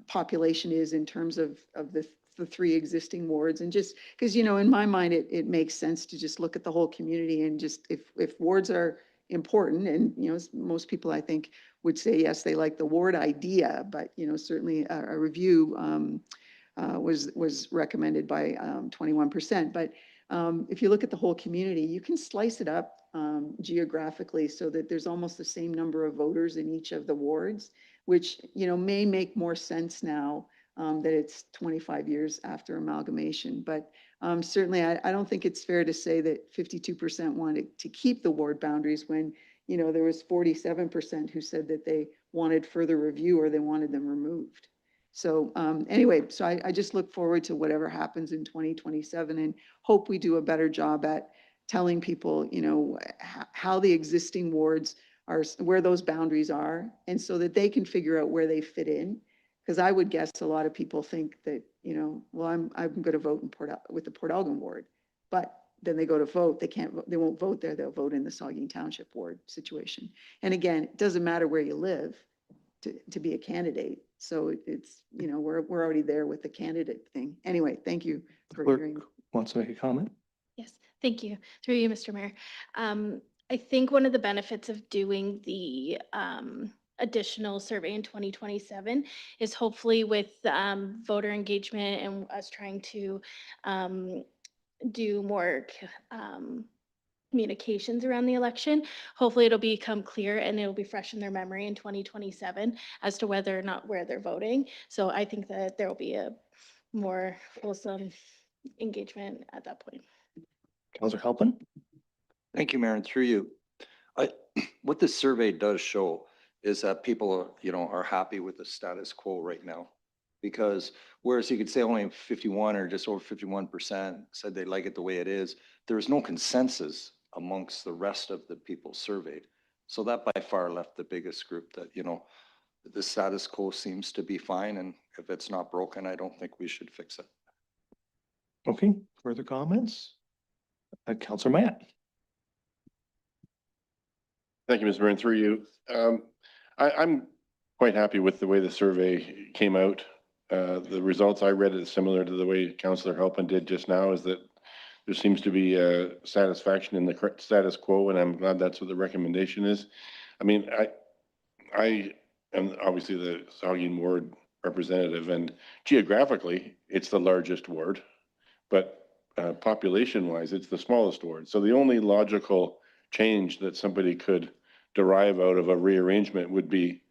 population is in terms of the three existing wards. And just because, in my mind, it makes sense to just look at the whole community, and just if wards are important, and, most people I think would say, yes, they like the ward idea, but, certainly a review was recommended by 21%. But if you look at the whole community, you can slice it up geographically so that there's almost the same number of voters in each of the wards, which, may make more sense now that it's 25 years after amalgamation. But certainly, I don't think it's fair to say that 52% wanted to keep the ward boundaries when, there was 47% who said that they wanted further review or they wanted them removed. So anyway, so I just look forward to whatever happens in 2027, and hope we do a better job at telling people, how the existing wards are, where those boundaries are, and so that they can figure out where they fit in. Because I would guess a lot of people think that, well, I'm going to vote in with the Port Elgin ward, but then they go to vote, they won't vote there, they'll vote in the Saugeen Township ward situation. And again, it doesn't matter where you live to be a candidate. So it's, we're already there with the candidate thing. Anyway, thank you for Clerk hearing. wants to make a comment. Yes, thank you. Through you, Mr. Mayor. I think one of the benefits of doing the additional survey in 2027 is hopefully with voter engagement and us trying to do more communications around the election. Hopefully it'll become clear and it'll be fresh in their memory in 2027 as to whether or not where they're voting. So I think that there will be a more wholesome engagement at that point. Councillor Halpin? Thank you, Mayor, and through you. What this survey does show is that people, are happy with the status quo right now. Because whereas you could say only 51 or just over 51% said they like it the way it is, there is no consensus amongst the rest of the people surveyed. So that by far left the biggest group that, the status quo seems to be fine. And if it's not broken, I don't think we should fix it. Okay, further comments? Councillor Matt? Thank you, Mr. Mayor, and through you. I'm quite happy with the way the survey came out. The results I read is similar to the way Councillor Halpin did just now, is that there seems to be satisfaction in the status quo, and I'm glad that's what the recommendation is. I mean, I am obviously the Saugeen ward representative, and geographically, it's the largest ward, but population-wise, it's the smallest ward. So the only logical change that somebody could derive out of a rearrangement would be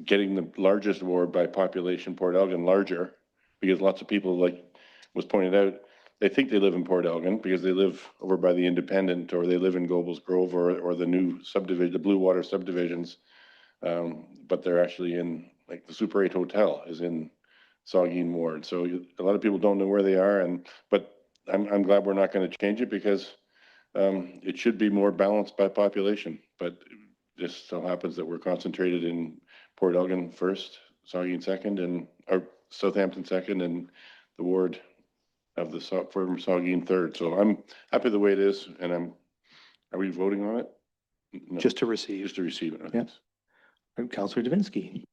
getting the largest ward by population, Port Elgin, larger, because lots of people, like was pointed out, they think they live in Port Elgin because they live over by the Independent, or they live in Gobles Grove, or the new subdivision, the Blue Water subdivisions, but they're actually in, like, the Super 8 Hotel is in Saugeen Ward. So a lot of people don't know where they are, but I'm glad we're not going to change it, because It should be more balanced by population, but just so happens that we're concentrated in Port Elgin first, Saugeen second, or Southampton second, and the ward of the former Saugeen third. So I'm happy the way it is, and are we voting on it? No, Just to receive. just to receive it. Yeah. Councillor Davinsky.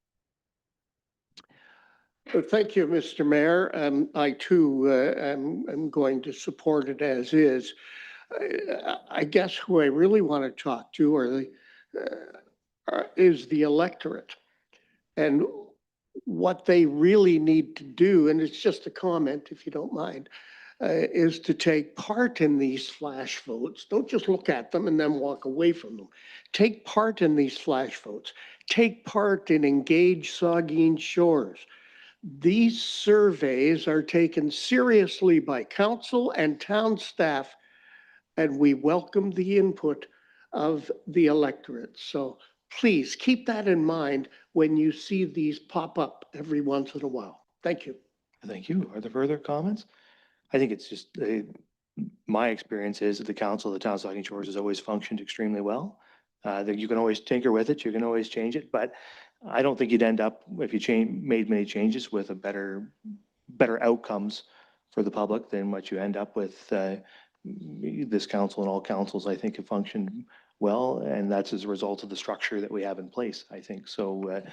Thank you, Mr. Mayor. I too am going to support it as is. I guess who I really want to talk to is the electorate, and what they really need to do, and it's just a comment if you don't mind, is to take part in these flash votes. Don't just look at them and then walk away from them. Take part in these flash votes. Take part in Engage Saugeen Shores. These surveys are taken seriously by council and town staff, and we welcome the input of the electorate. So please keep that in mind when you see these pop up every once in a while. Thank you. Thank you. Are there further comments? I think it's just, my experience is that the council of the town of Saugeen Shores has always functioned extremely well. That you can always tinker with it, you can always change it, but I don't think you'd end up, if you made many changes, with a better outcomes for the public than what you end up with. This council and all councils, I think, have functioned well, and that's as a result of the structure that we have in place, I think. So,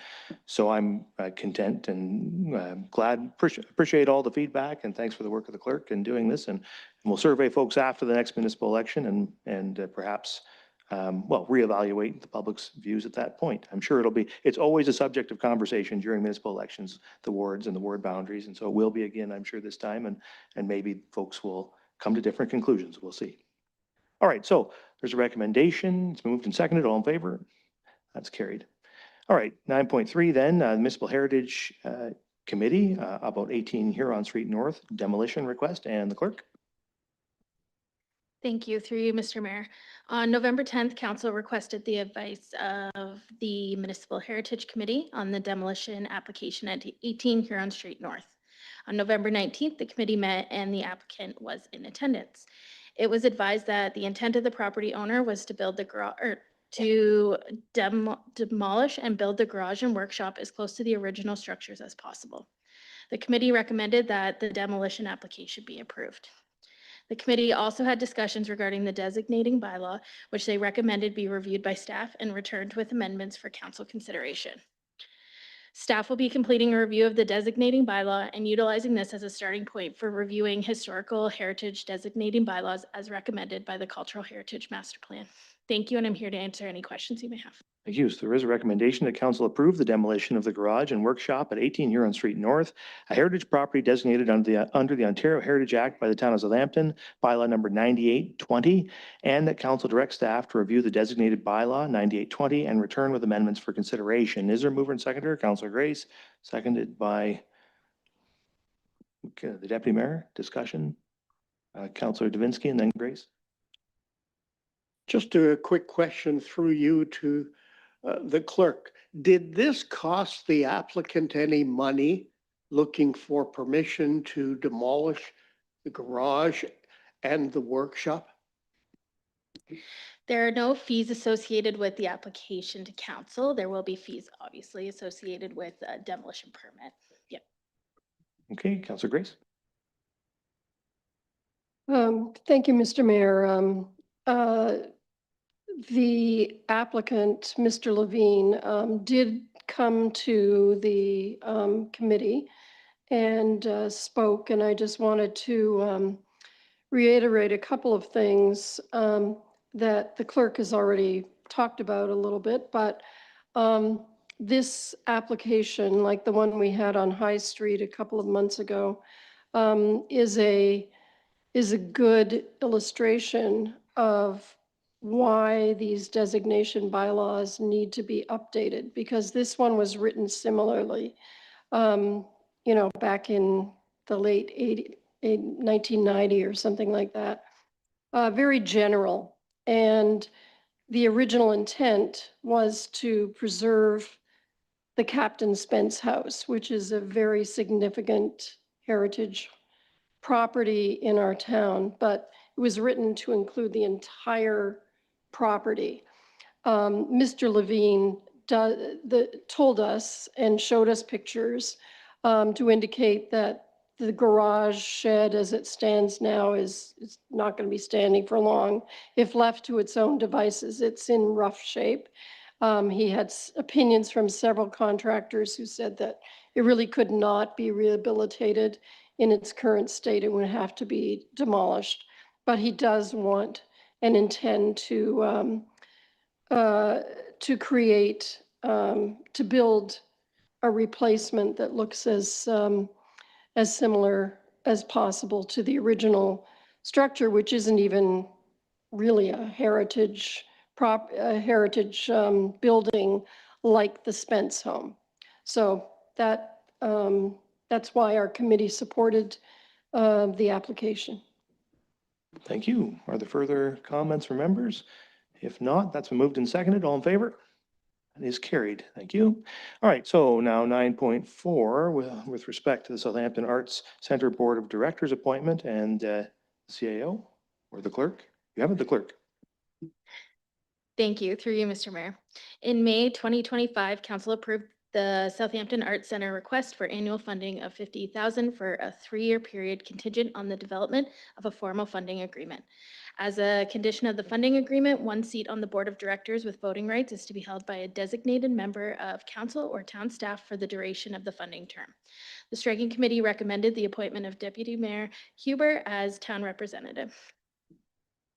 so I'm content and glad, appreciate all the feedback, and thanks for the work of the clerk in doing this. And we'll survey folks after the next municipal election and perhaps, well, reevaluate the public's views at that point. I'm sure it's always a subject of conversation during municipal elections, the wards and the ward boundaries. And so it will be again, I'm sure, this time, and maybe folks will come to different conclusions. We'll see. All right, so there's a recommendation. It's moved and seconded. All in favor? That's carried. All right, 9.3 then, Municipal Heritage Committee, about 18 Huron Street North demolition request, and the clerk. Thank you. Through you, Mr. Mayor. On November 10th, council requested the advice of the Municipal Heritage Committee on the demolition application at 18 Huron Street North. On November 19th, the committee met and the applicant was in attendance. It was advised that the intent of the property owner was to build the garage, or to demolish and build the garage and workshop as close to the original structures as possible. The committee recommended that the demolition application be approved. The committee also had discussions regarding the designating bylaw, which they recommended be reviewed by staff and returned with amendments for council consideration. Staff will be completing a review of the designating bylaw and utilizing this as a starting point for reviewing historical heritage designating bylaws as recommended by the Cultural Heritage Master Plan. Thank you, and I'm here to answer any questions you may have. Thank you. So there is a recommendation that council approve the demolition of the garage and workshop at 18 Huron Street North, a heritage property designated under the Ontario Heritage Act by the town of Southampton, bylaw number 9820, and that council direct staff to review the designated bylaw 9820 and return with amendments for consideration. Is there a mover and seconder? Councillor Grace, seconded by the deputy mayor. Discussion. Councillor Davinsky and then Grace. Just a quick question through you to the clerk. Did this cost the applicant any money looking for permission to demolish the garage and the workshop? There are no fees associated with the application to council. There will be fees obviously associated with a demolition permit. Yep. Okay, Councillor Grace. Thank you, Mr. Mayor. The applicant, Mr. Levine, did come to the committee and spoke, and I just wanted to reiterate a couple of things that the clerk has already talked about a little bit, but this application, like the one we had on High Street a couple of months ago, is a good illustration of why these designation bylaws need to be updated, because this one was written similarly, back in the late 1990 or something like that. Very general. And the original intent was to preserve the Captain Spence House, which is a very significant heritage property in our town, but It was written to include the entire property. Mr. Levine told us and showed us pictures to indicate that the garage shed as it stands now is not going to be standing for long. If left to its own devices, it's in rough shape. He had opinions from several contractors who said that it really could not be rehabilitated in its current state. It would have to be demolished. But he does want and intend to create, to build a replacement that looks as similar as possible to the original structure, which isn't even really a heritage building like the Spence home. So that's why our committee supported the application. Thank you. Are there further comments from members? If not, that's been moved and seconded. All in favor? That is carried. Thank you. All right, so now 9.4 with respect to the Southampton Arts Centre Board of Directors appointment and CAO or the clerk. You have it, the clerk. Thank you. Through you, Mr. Mayor. In May 2025, Council approved the Southampton Arts Center request for annual funding of $50,000 for a 3-year period contingent on the development of a formal funding agreement. As a condition of the funding agreement, one seat on the board of directors with voting rights is to be held by a designated member of council or town staff for the duration of the funding term. The striking committee recommended the appointment of Deputy Mayor Huber as town representative.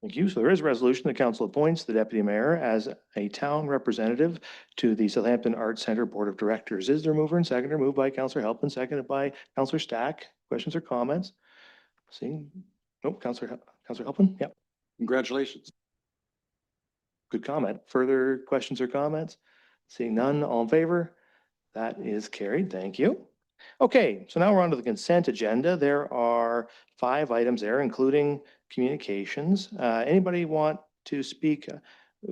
Thank you. So there is a resolution. The council appoints the deputy mayor as a town representative to the Southampton Arts Centre Board of Directors. Is there a mover and seconder? Moved by Councillor Halpin, seconded by Councillor Stack. Questions or comments? Seeing, nope, Councillor Halpin. Yep. Congratulations. Good comment. Further questions or comments? Seeing none, all in favor? That is carried. Thank you. Okay, so now we're on to the consent agenda. There are 5 items there, including communications. Anybody want to speak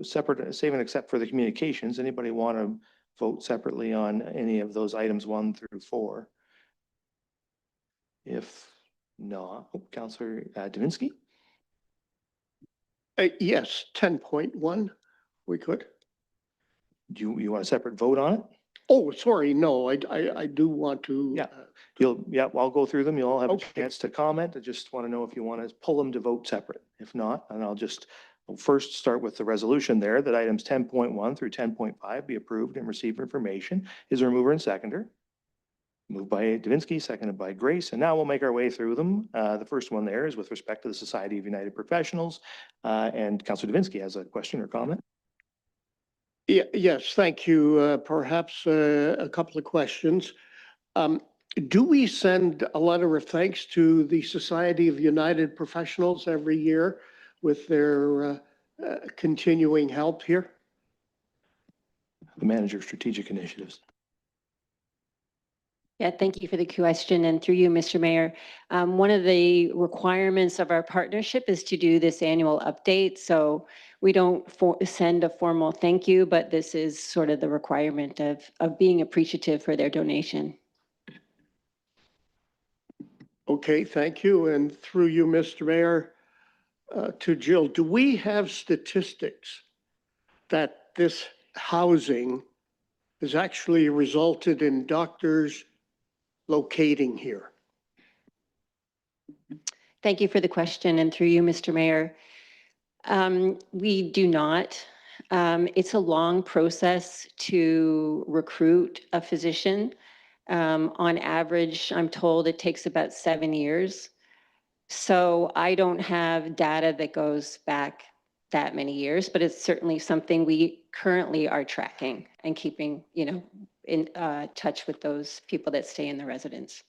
separate, save and except for the communications? Anybody want to vote separately on any of those items 1 through 4? If not, Councillor Davinsky? Yes, 10.1, we could. Do you want a separate vote on it? Oh, sorry, no, I do want to. Yeah. I'll go through them. You'll all have a Okay. chance to comment. I just want to know if you want to pull them to vote separate. If not, and I'll just first start with the resolution there that items 10.1 through 10.5 be approved and receive for information. Is there a mover and seconder? Moved by Davinsky, seconded by Grace, and now we'll make our way through them. The first one there is with respect to the Society of United Professionals, and Councillor Davinsky has a question or comment. Yes, thank you. Perhaps a couple of questions. Do we send a letter of thanks to the Society of United Professionals every year with their continuing help here? The manager of strategic initiatives. Yeah, thank you for the question. And through you, Mr. Mayor, one of the requirements of our partnership is to do this annual update. So we don't send a formal thank you, but this is sort of the requirement of being appreciative for their donation. Okay, thank you. And through you, Mr. Mayor, to Jill, do we have statistics that this housing has actually resulted in doctors locating here? Thank you for the question. And through you, Mr. Mayor, we do not. It's a long process to recruit a physician. On average, I'm told it takes about 7 years. So I don't have data that goes back that many years, but it's certainly something we currently are tracking and keeping, in touch with those people that stay in the residence.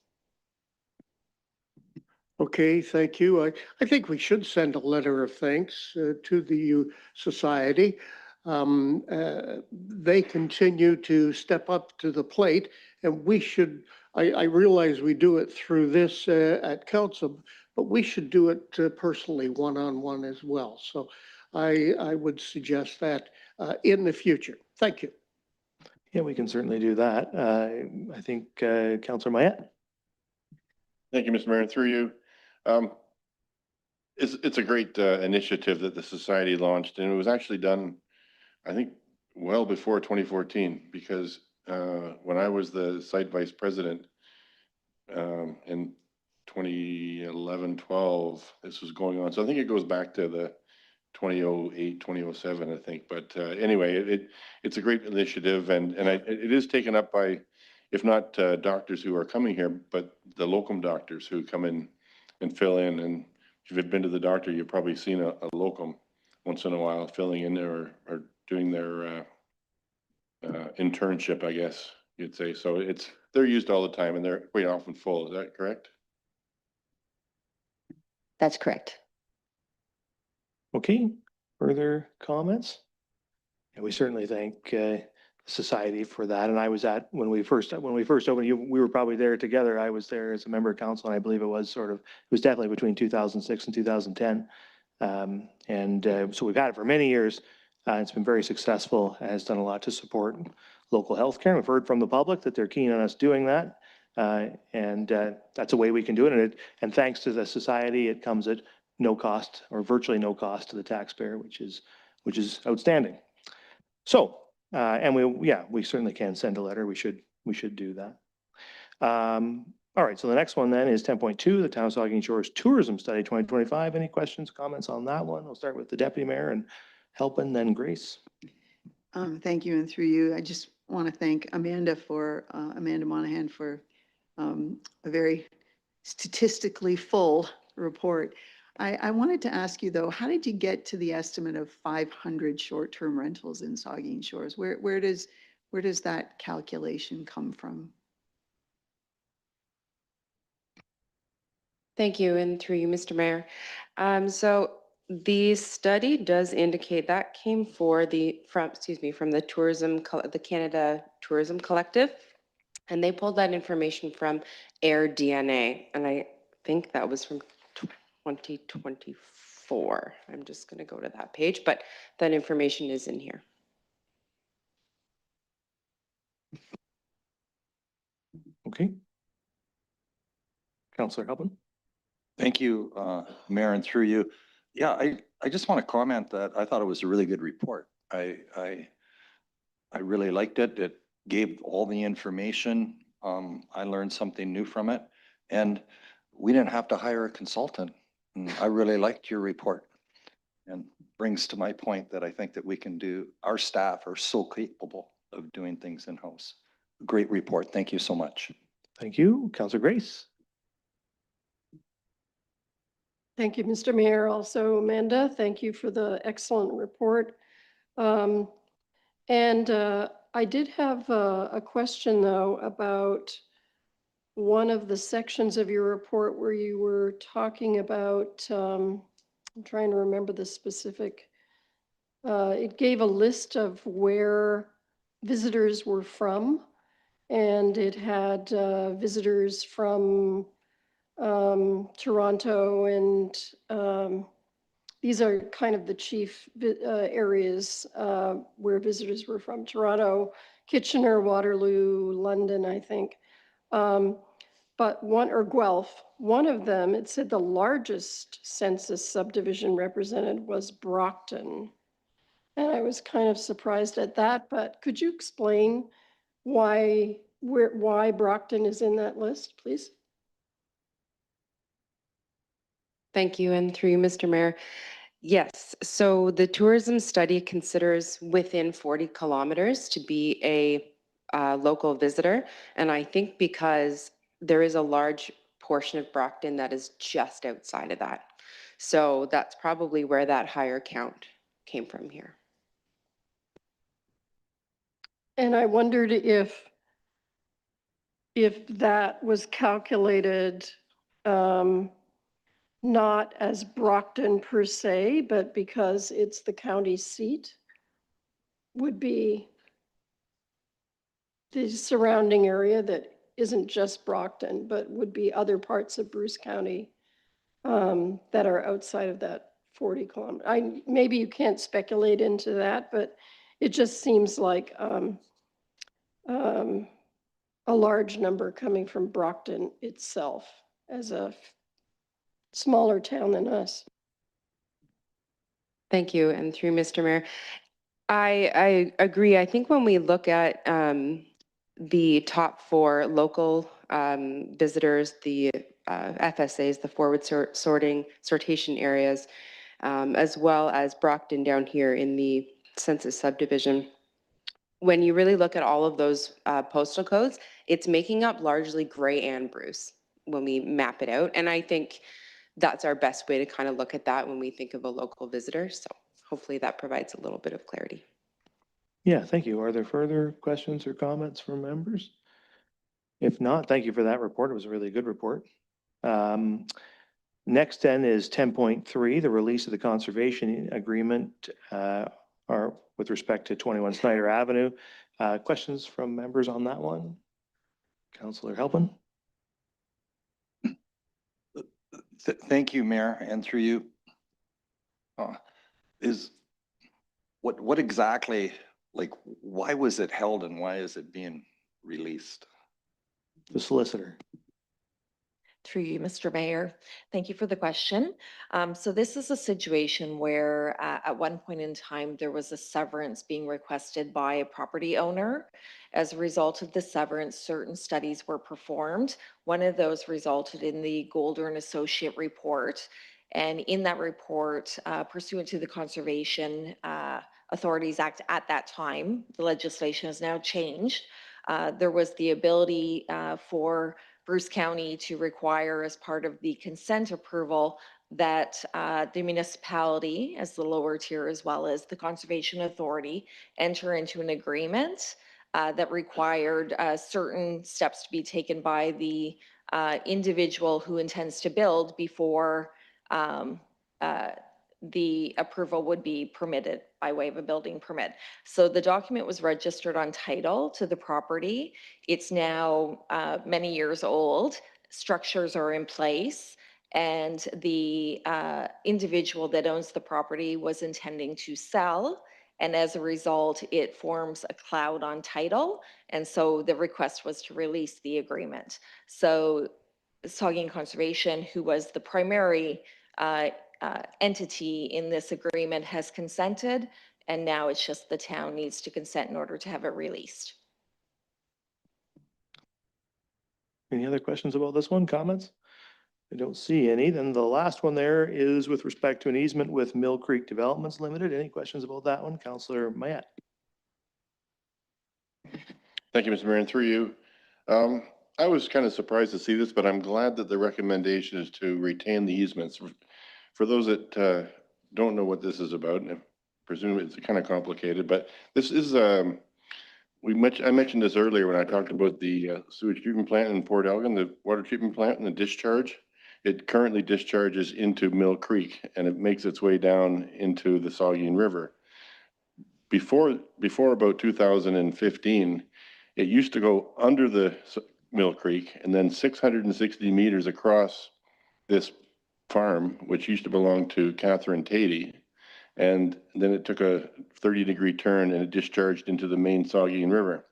Okay, thank you. I think we should send a letter of thanks to the society. They continue to step up to the plate, and we should, I realize we do it through this at council, but we should do it personally, one-on-one as well. So I would suggest that in the future. Thank you. Yeah, we can certainly do that. I think Councillor Mayette. Thank you, Mr. Mayor. Through you. It's a great initiative that the society launched, and it was actually done, I think, well before 2014, because when I was the site vice president in 2011, 12, this was going on. So I think it goes back to the 2008, 2007, I think. But anyway, it's a great initiative, and it is taken up by, if not doctors who are coming here, but the locum doctors who come in and fill in. And if you've been to the doctor, you've probably seen a locum once in a while filling in or doing their internship, I guess you'd say. So they're used all the time, and they're quite often full. Is that correct? That's correct. Okay, further comments? And we certainly thank the society for that. And I was at, when we first opened, we were probably there together. I was there as a member of council, and I believe it was definitely between 2006 and 2010. So we've had it for many years. It's been very successful, has done a lot to support local healthcare. We've heard from the public that they're keen on us doing that. That's a way we can do it. And thanks to the society, it comes at no cost or virtually no cost to the taxpayer, which is outstanding. So, and we certainly can send a letter. We should do that. All right, so the next one then is 10.2, the Town of Saugeen Shores Tourism Study 2025. Any questions, comments on that one? We'll start with the Deputy Mayor and Helpin, then Grace. Thank you, and through you, I just want to thank Amanda Monahan for a very statistically full report. I wanted to ask you though, how did you get to the estimate of 500 short-term rentals in Saugeen Shores? Where does that calculation come from? Thank you, and through you, Mr. Mayor. So the study does indicate that came from the Canada Tourism Collective, and they pulled that information from Air DNA, and I think that was from 2024. I'm just going to go to that page, but that information is in here. Okay. Councillor Helpin. Thank you, Mayor, and through you. Yeah, I just want to comment that I thought it was a really good report. I really liked it. It gave all the information. I learned something new from it, and we didn't have to hire a consultant. And I really liked your report, and brings to my point that I think that we can do. Our staff are so capable of doing things in-house. Great report. Thank you so much. Thank you, Councillor Grace. Thank you, Mr. Mayor. Also, Amanda, thank you for the excellent report. I did have a question, though, about one of the sections of your report where you were talking about, I'm trying to remember the specific, it gave a list of where visitors were from, and it had visitors from Toronto, and these are kind of the chief areas where visitors were from: Toronto, Kitchener, Waterloo, London, I think. But Guelph, one of them, it said the largest census subdivision represented was Brockton. And I was kind of surprised at that, but could you explain why Brockton is in that list, please? Thank you, and through you, Mr. Mayor. Yes, so the tourism study considers within 40 kilometers to be a local visitor. And I think because there is a large portion of Brockton that is just outside of that. So that's probably where that higher count came from here. And I wondered if that was calculated not as Brockton per se, but because it's the county seat, would be the surrounding area that isn't just Brockton, but would be other parts of Bruce County that are outside of that 40 kilometer. Maybe you can't speculate into that, but it just seems like a large number coming from Brockton itself as a smaller town than us. Thank you. And through Mr. Mayor, I agree. I think when we look at the top 4 local visitors, the FSAs, the forward sortation areas, as well as Brockton down here in the census subdivision, when you really look at all of those postal codes, it's making up largely Gray and Bruce when we map it out. And I think that's our best way to kind of look at that when we think of a local visitor. So hopefully that provides a little bit of clarity. Yeah, thank you. Are there further questions or comments from members? If not, thank you for that report. It was a really good report. Next then is 10.3, the release of the conservation agreement or with respect to 21 Snyder Avenue. Questions from members on that one? Councillor Helpin? Thank you, Mayor, and through you. What exactly, like, why was it held and why is it being released? The solicitor. Through you, Mr. Mayor. Thank you for the question. So this is a situation where at one point in time, there was a severance being requested by a property owner. As a result of the severance, certain studies were performed. One of those resulted in the Golder and Associate report. And in that report, pursuant to the Conservation Authorities Act at that time, the legislation has now changed. There was the ability for Bruce County to require as part of the consent approval that the municipality as the lower tier as well as the Conservation Authority enter into an agreement that required certain steps to be taken by the individual who intends to build before the approval would be permitted by way of a building permit. So the document was registered on title to the property. It's now many years old. Structures are in place. And the individual that owns the property was intending to sell. And as a result, it forms a cloud on title. And so the request was to release the agreement. So Saugeen Conservation, who was the primary entity in this agreement, has consented, and now it's just the town needs to consent in order to have it released. Any other questions about this one? Comments? I don't see any. Then the last one there is with respect to an easement with Mill Creek Developments Limited. Any questions about that one? Councillor Mayette. Thank you, Mr. Mayor, and through you. I was kind of surprised to see this, but I'm glad that the recommendation is to retain the easements. For those that don't know what this is about, and I presume it's kind of complicated, but this is, I mentioned this earlier when I talked about the sewage treatment plant in Port Elgin, the water treatment plant and the discharge. It currently discharges into Mill Creek and it makes its way down into the Saugeen River. Before about 2015, it used to go under the Mill Creek and then 660 meters across this farm, which used to belong to Catherine Tatey. And then it took a 30-degree turn and it discharged into the main Saugeen River.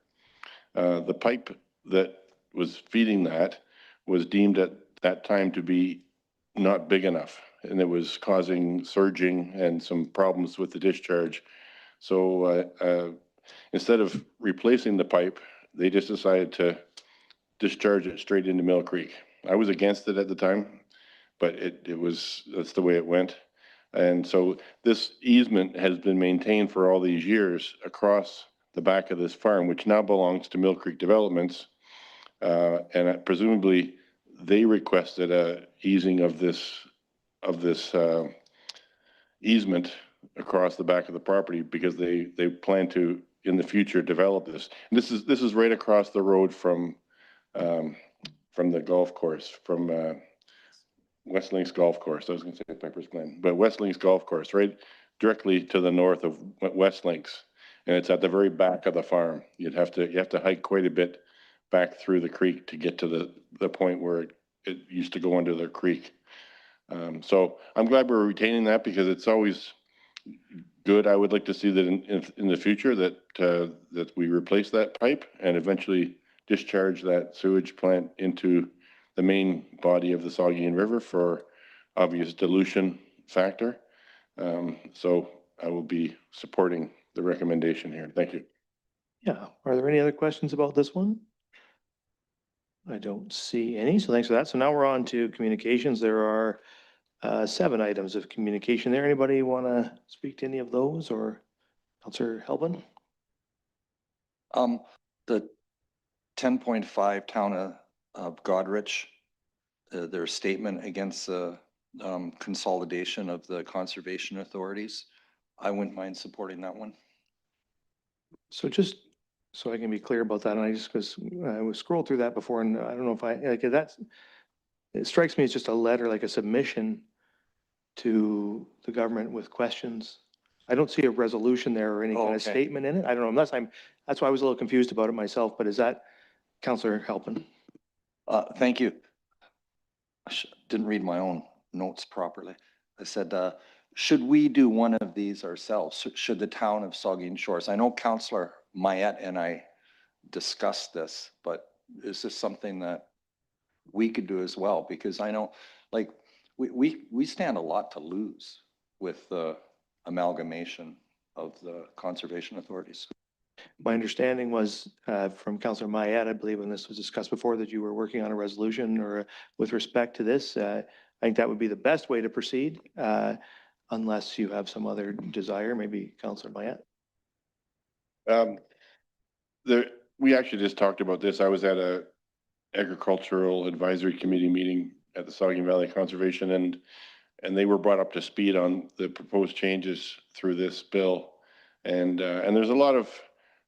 The pipe that was feeding that was deemed at that time to be not big enough, and it was causing surging and some problems with the discharge. So instead of replacing the pipe, they just decided to discharge it straight into Mill Creek. I was against it at the time, but that's the way it went. And so this easement has been maintained for all these years across the back of this farm, which now belongs to Mill Creek Developments. And presumably they requested a easing of this easement across the back of the property because they plan to in the future develop this. And this is right across the road from the golf course, from West Links Golf Course. I was going to say Piper's Glen, but West Links Golf Course, right directly to the north of West Links, and it's at the very back of the farm. You have to hike quite a bit back through the creek to get to the point where it used to go under the creek. So I'm glad we're retaining that because it's always good. I would like to see that in the future that we replace that pipe and eventually discharge that sewage plant into the main body of the Saugeen River for obvious dilution factor. So I will be supporting the recommendation here. Thank you. Yeah. Are there any other questions about this one? I don't see any, so thanks for that. So now we're on to communications. There are 7 items of communication there. Anybody want to speak to any of those, or Councillor Helbin? The 10.5 town of Godrich, their statement against the consolidation of the conservation authorities, I wouldn't mind supporting that one. So just so I can be clear about that, and I just, because I was scrolled through that before, and I don't know if like, it strikes me as just a letter, like a submission to the government with questions. I don't see a resolution there or any kind of Okay. statement in it. I don't know, that's why I was a little confused about it myself, but is that Councillor Helpin? Thank you. Didn't read my own notes properly. I said, should we do one of these ourselves? Should the town of Saugeen Shores? I know Councillor Mayette and I discussed this, but is this something that we could do as well? Because I know, like, we stand a lot to lose with the amalgamation of the conservation authorities. My understanding was from Councillor Mayette, I believe when this was discussed before, that you were working on a resolution or with respect to this. I think that would be the best way to proceed, unless you have some other desire, maybe Councillor Mayette. We actually just talked about this. I was at a agricultural advisory committee meeting at the Saugeen Valley Conservation, and they were brought up to speed on the proposed changes through this bill. And there's a lot of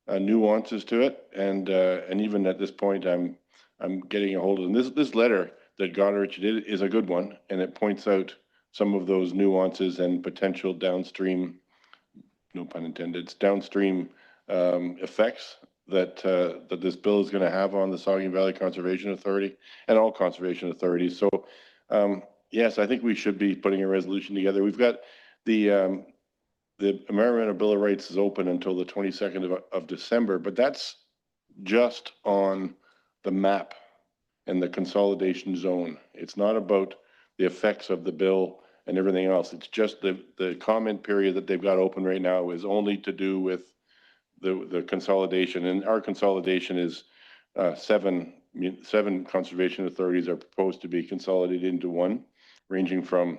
nuances to it. And even at this point, I'm getting a hold of them. This letter that Godrich did is a good one, and it points out some of those nuances and potential downstream, no pun intended, downstream effects that that this bill is going to have on the Saugeen Valley Conservation Authority and all conservation authorities. So yes, I think we should be putting a resolution together. We've got the Environmental Bill of Rights is open until the 22nd of December, but that's just on the map and the consolidation zone. It's not about the effects of the bill and everything else. It's just the comment period that they've got open right now is only to do with the consolidation. And our consolidation is 7 conservation authorities are proposed to be consolidated into one, ranging from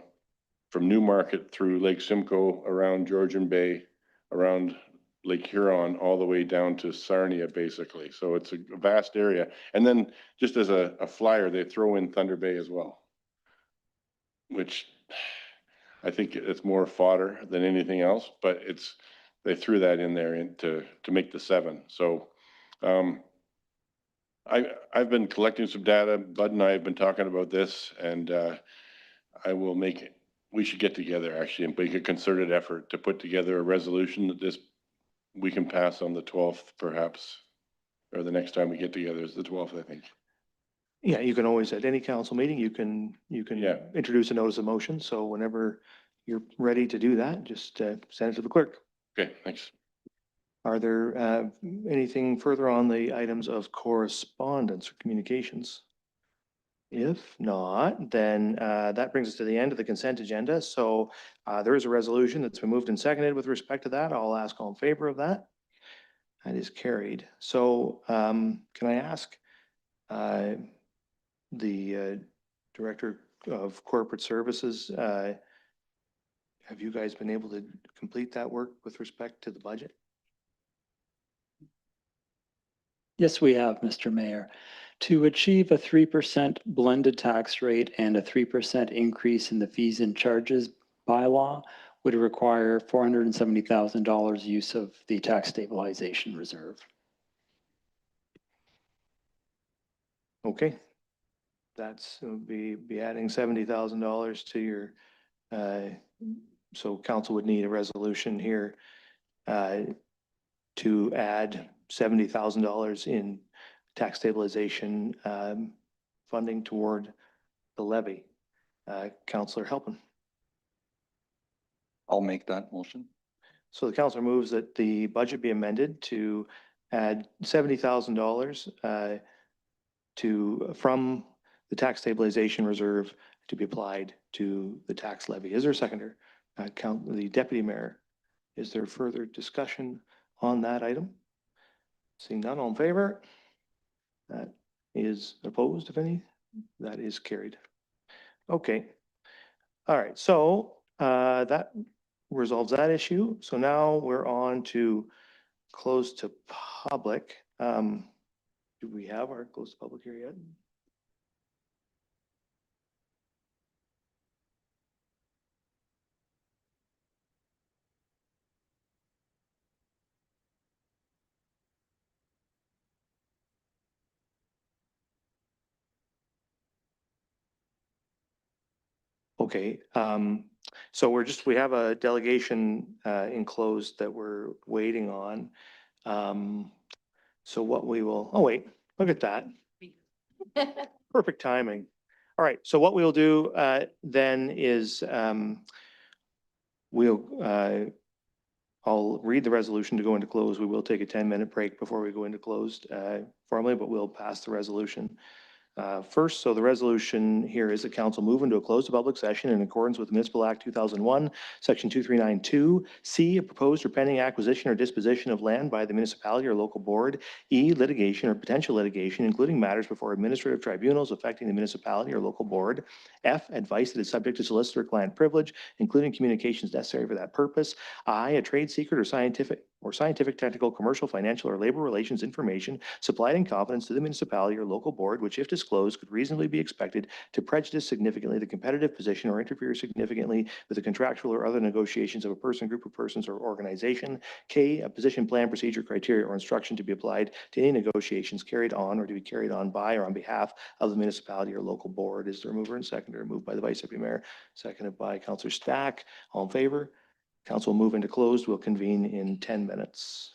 Newmarket through Lake Simcoe, around Georgian Bay, around Lake Huron, all the way down to Sarnia, basically. So it's a vast area. And then just as a flyer, they throw in Thunder Bay as well, which I think it's more fodder than anything else, but they threw that in there to make the 7. So I've been collecting some data. Bud and I have been talking about this, and we should get together actually and make a concerted effort to put together a resolution that we can pass on the 12th, perhaps, or the next time we get together is the 12th, I think. Yeah, you can always, at any council meeting, you can Yeah. introduce a notice of motion. So whenever you're ready to do that, just send it to the clerk. Okay, thanks. Are there anything further on the items of correspondence or communications? If not, then that brings us to the end of the consent agenda. So there is a resolution that's been moved and seconded with respect to that. I'll ask all in favor of that. That is carried. So can I ask the Director of Corporate Services, have you guys been able to complete that work with respect to the budget? Yes, we have, Mr. Mayor. To achieve a 3% blended tax rate and a 3% increase in the fees and charges bylaw would require $470,000 use of the tax stabilization reserve. Okay. That's be adding $70,000 to your, so council would need a resolution here to add $70,000 in tax stabilization funding toward the levy. Councillor Helpin. I'll make that motion. So the councillor moves that the budget be amended to add $70,000 from the tax stabilization reserve to be applied to the tax levy. Is there a seconder? the deputy mayor. Is there further discussion on that item? Seeing none, all in favor? That is opposed, if any? That is carried. Okay. All right, so that resolves that issue. So now we're on to close to public. Do we have our close to public here yet? Okay, so we have a delegation enclosed that we're waiting on. So what we will, oh wait, look at that. Perfect timing. All right, so what we'll do then is I'll read the resolution to go into close. We will take a 10-minute break before we go into closed formally, but we'll pass the resolution. First, so the resolution here is the council move into a closed public session in accordance with Municipal Act 2001, Section 2392. C, a proposed or pending acquisition or disposition of land by the municipality or local board. E, litigation or potential litigation, including matters before administrative tribunals affecting the municipality or local board. F, advice that is subject to solicitor-client privilege, including communications necessary for that purpose. I, a trade secret or scientific, technical, commercial, financial, or labor relations information supplied in confidence to the municipality or local board, which if disclosed could reasonably be expected to prejudice significantly the competitive position or interfere significantly with the contractual or other negotiations of a person, group of persons, or organization. K, a position, plan, procedure, criteria, or instruction to be applied to any negotiations carried on or to be carried on by or on behalf of the municipality or local board. Is there a mover and seconder? Moved by the Vice Deputy Mayor, seconded by Councillor Stack. All in favor? Council will move into closed. We'll convene in 10 minutes.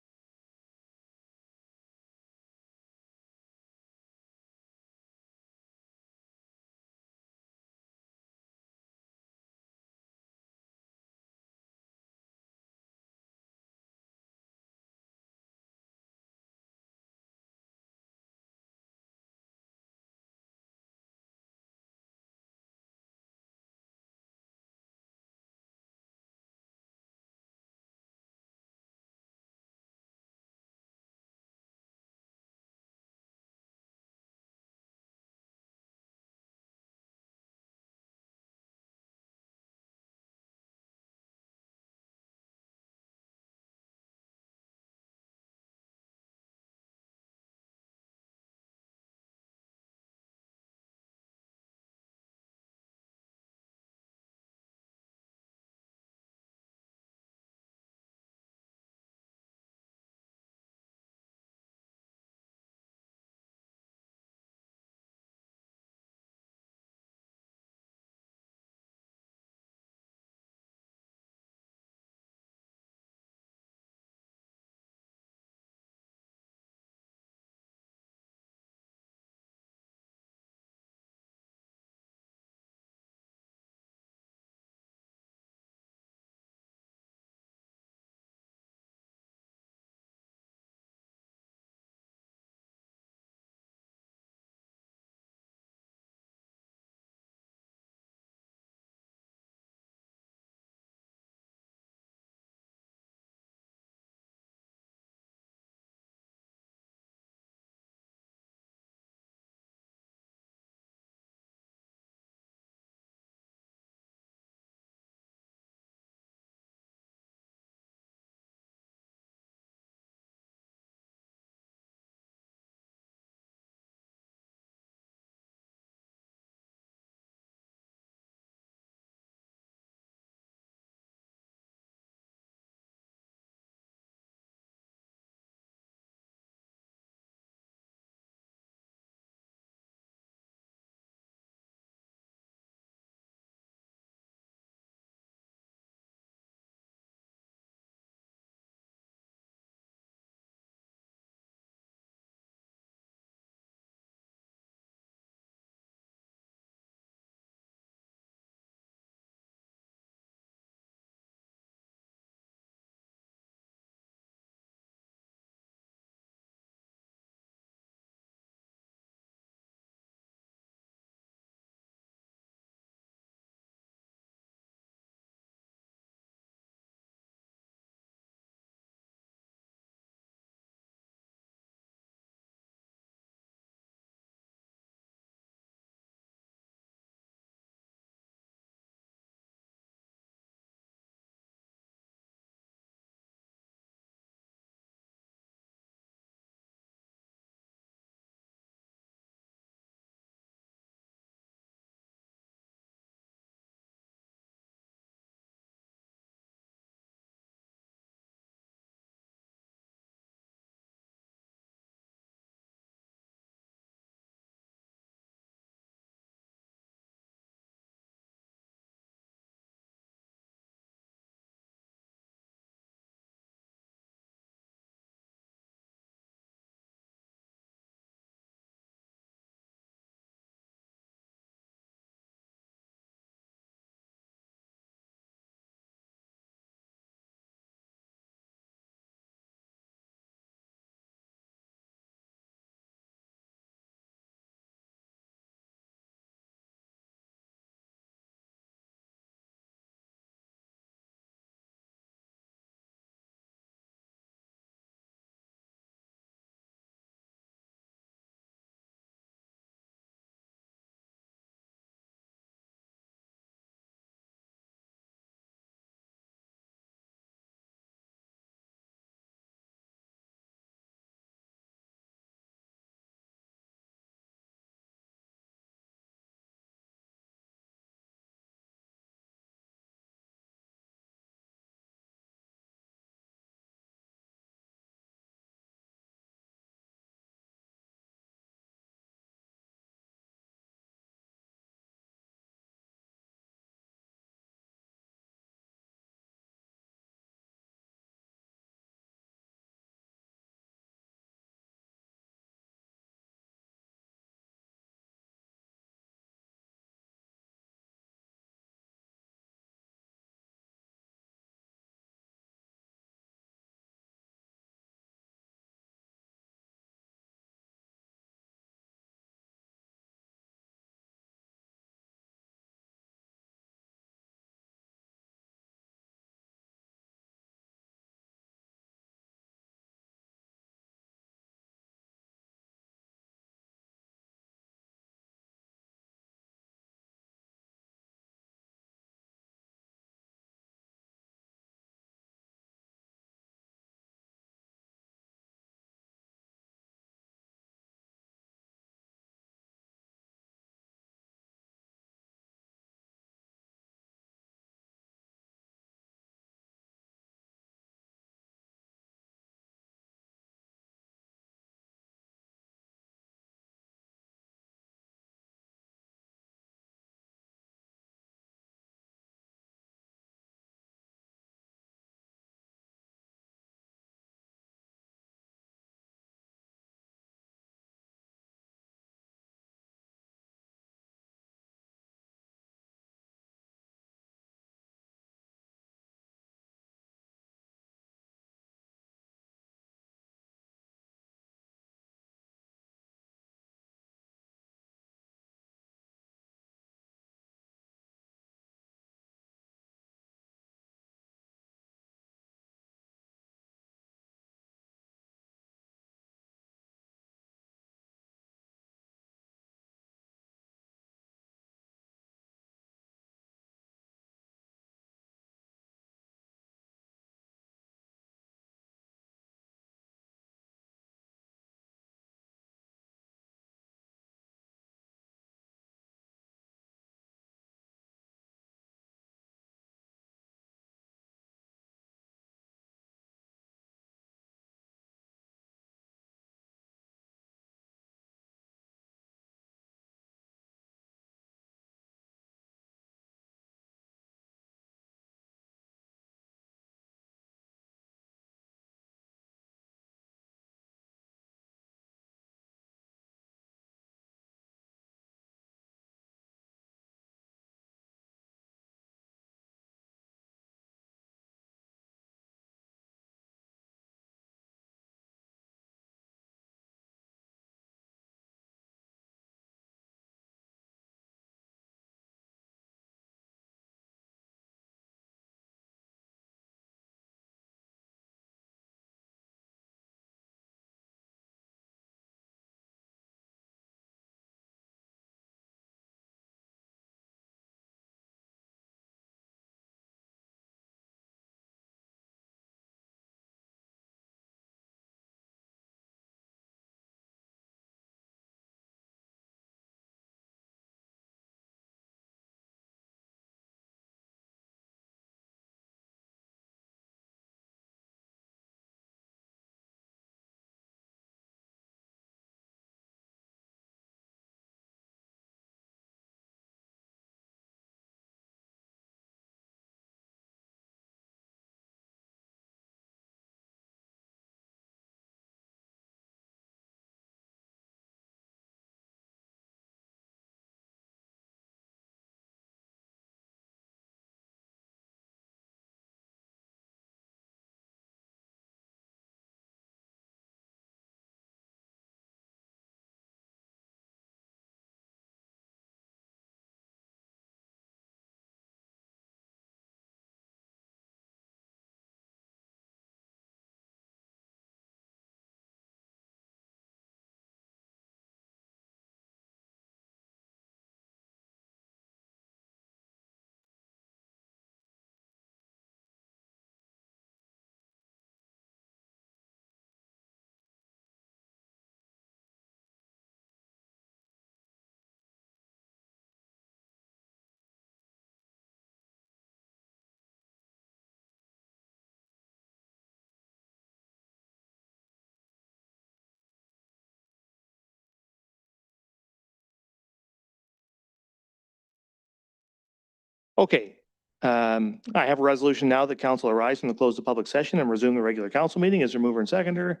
Okay. I have a resolution now that council arise from the close of public session and resume the regular council meeting. Is there mover and seconder?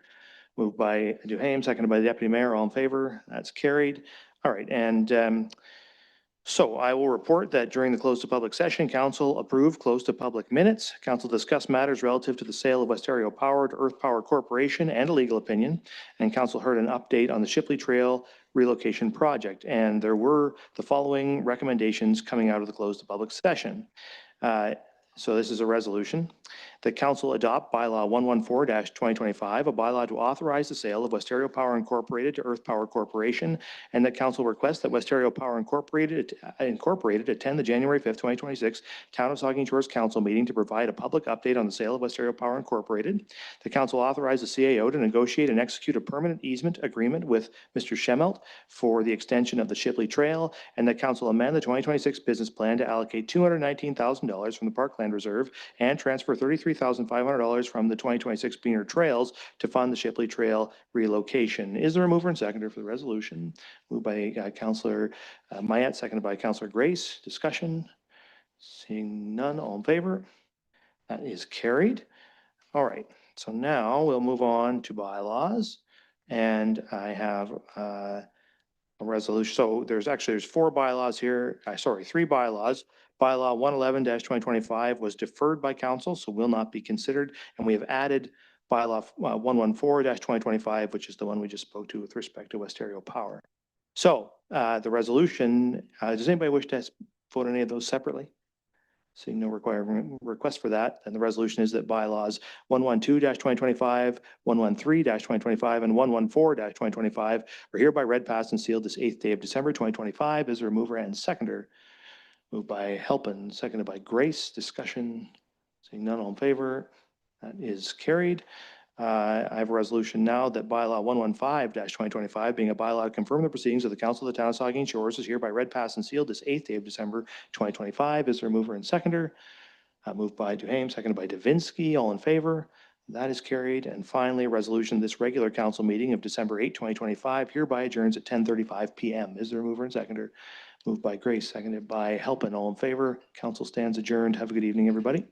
Moved by Duhaime, seconded by the deputy mayor. All in favor? That's carried. All right. And so I will report that during the close to public session, council approved close to public minutes. Council discussed matters relative to the sale of Ontario Power to Earth Power Corporation and a legal opinion. And council heard an update on the Shipley Trail relocation project. And there were the following recommendations coming out of the close to public session. So this is a resolution. The council adopt bylaw 114-2025, a bylaw to authorize the sale of Ontario Power Incorporated to Earth Power Corporation, and that council requests that Ontario Power Incorporated attend the January 5th, 2026 Town of Saugeen Shores Council meeting to provide a public update on the sale of Ontario Power Incorporated. The council authorized the CAO to negotiate and execute a permanent easement agreement with Mr. Schemmelt for the extension of the Shipley Trail, and that council amend the 2026 business plan to allocate $219,000 from the Parkland Reserve and transfer $33,500 from the 2026 Beaner Trails to fund the Shipley Trail relocation. Is there a mover and seconder for the resolution? Moved by Councillor Mayette, seconded by Councillor Grace. Discussion? Seeing none, all in favor? That is carried. All right, so now we'll move on to bylaws. And I have a resolution. So there's four bylaws here. Three bylaws. Bylaw 111-2025 was deferred by council, so will not be considered. And we have added bylaw 114-2025, which is the one we just spoke to with respect to Ontario Power. So the resolution, does anybody wish to vote on any of those separately? Seeing no request for that, then the resolution is that bylaws 112-2025, 113-2025, and 114-2025 are hereby read, passed, and sealed this 8th day of December 2025. Is there a mover and seconder? Moved by Halpin, seconded by Grace. Discussion? Seeing none, all in favor? That is carried. I have a resolution now that bylaw 115-2025, being a bylaw to confirm the proceedings of the Council of the Town of Saugeen Shores, is hereby read, passed, and sealed this 8th day of December 2025. Is there a mover and seconder? Moved by Duhaime, seconded by Davinsky. All in favor? That is carried. And finally, a resolution, this regular council meeting of December 8, 2025, hereby adjourns at 10:35 p.m. Is there a mover and seconder? Moved by Grace, seconded by Halpin. All in favor? Council stands adjourned. Have a good evening, everybody.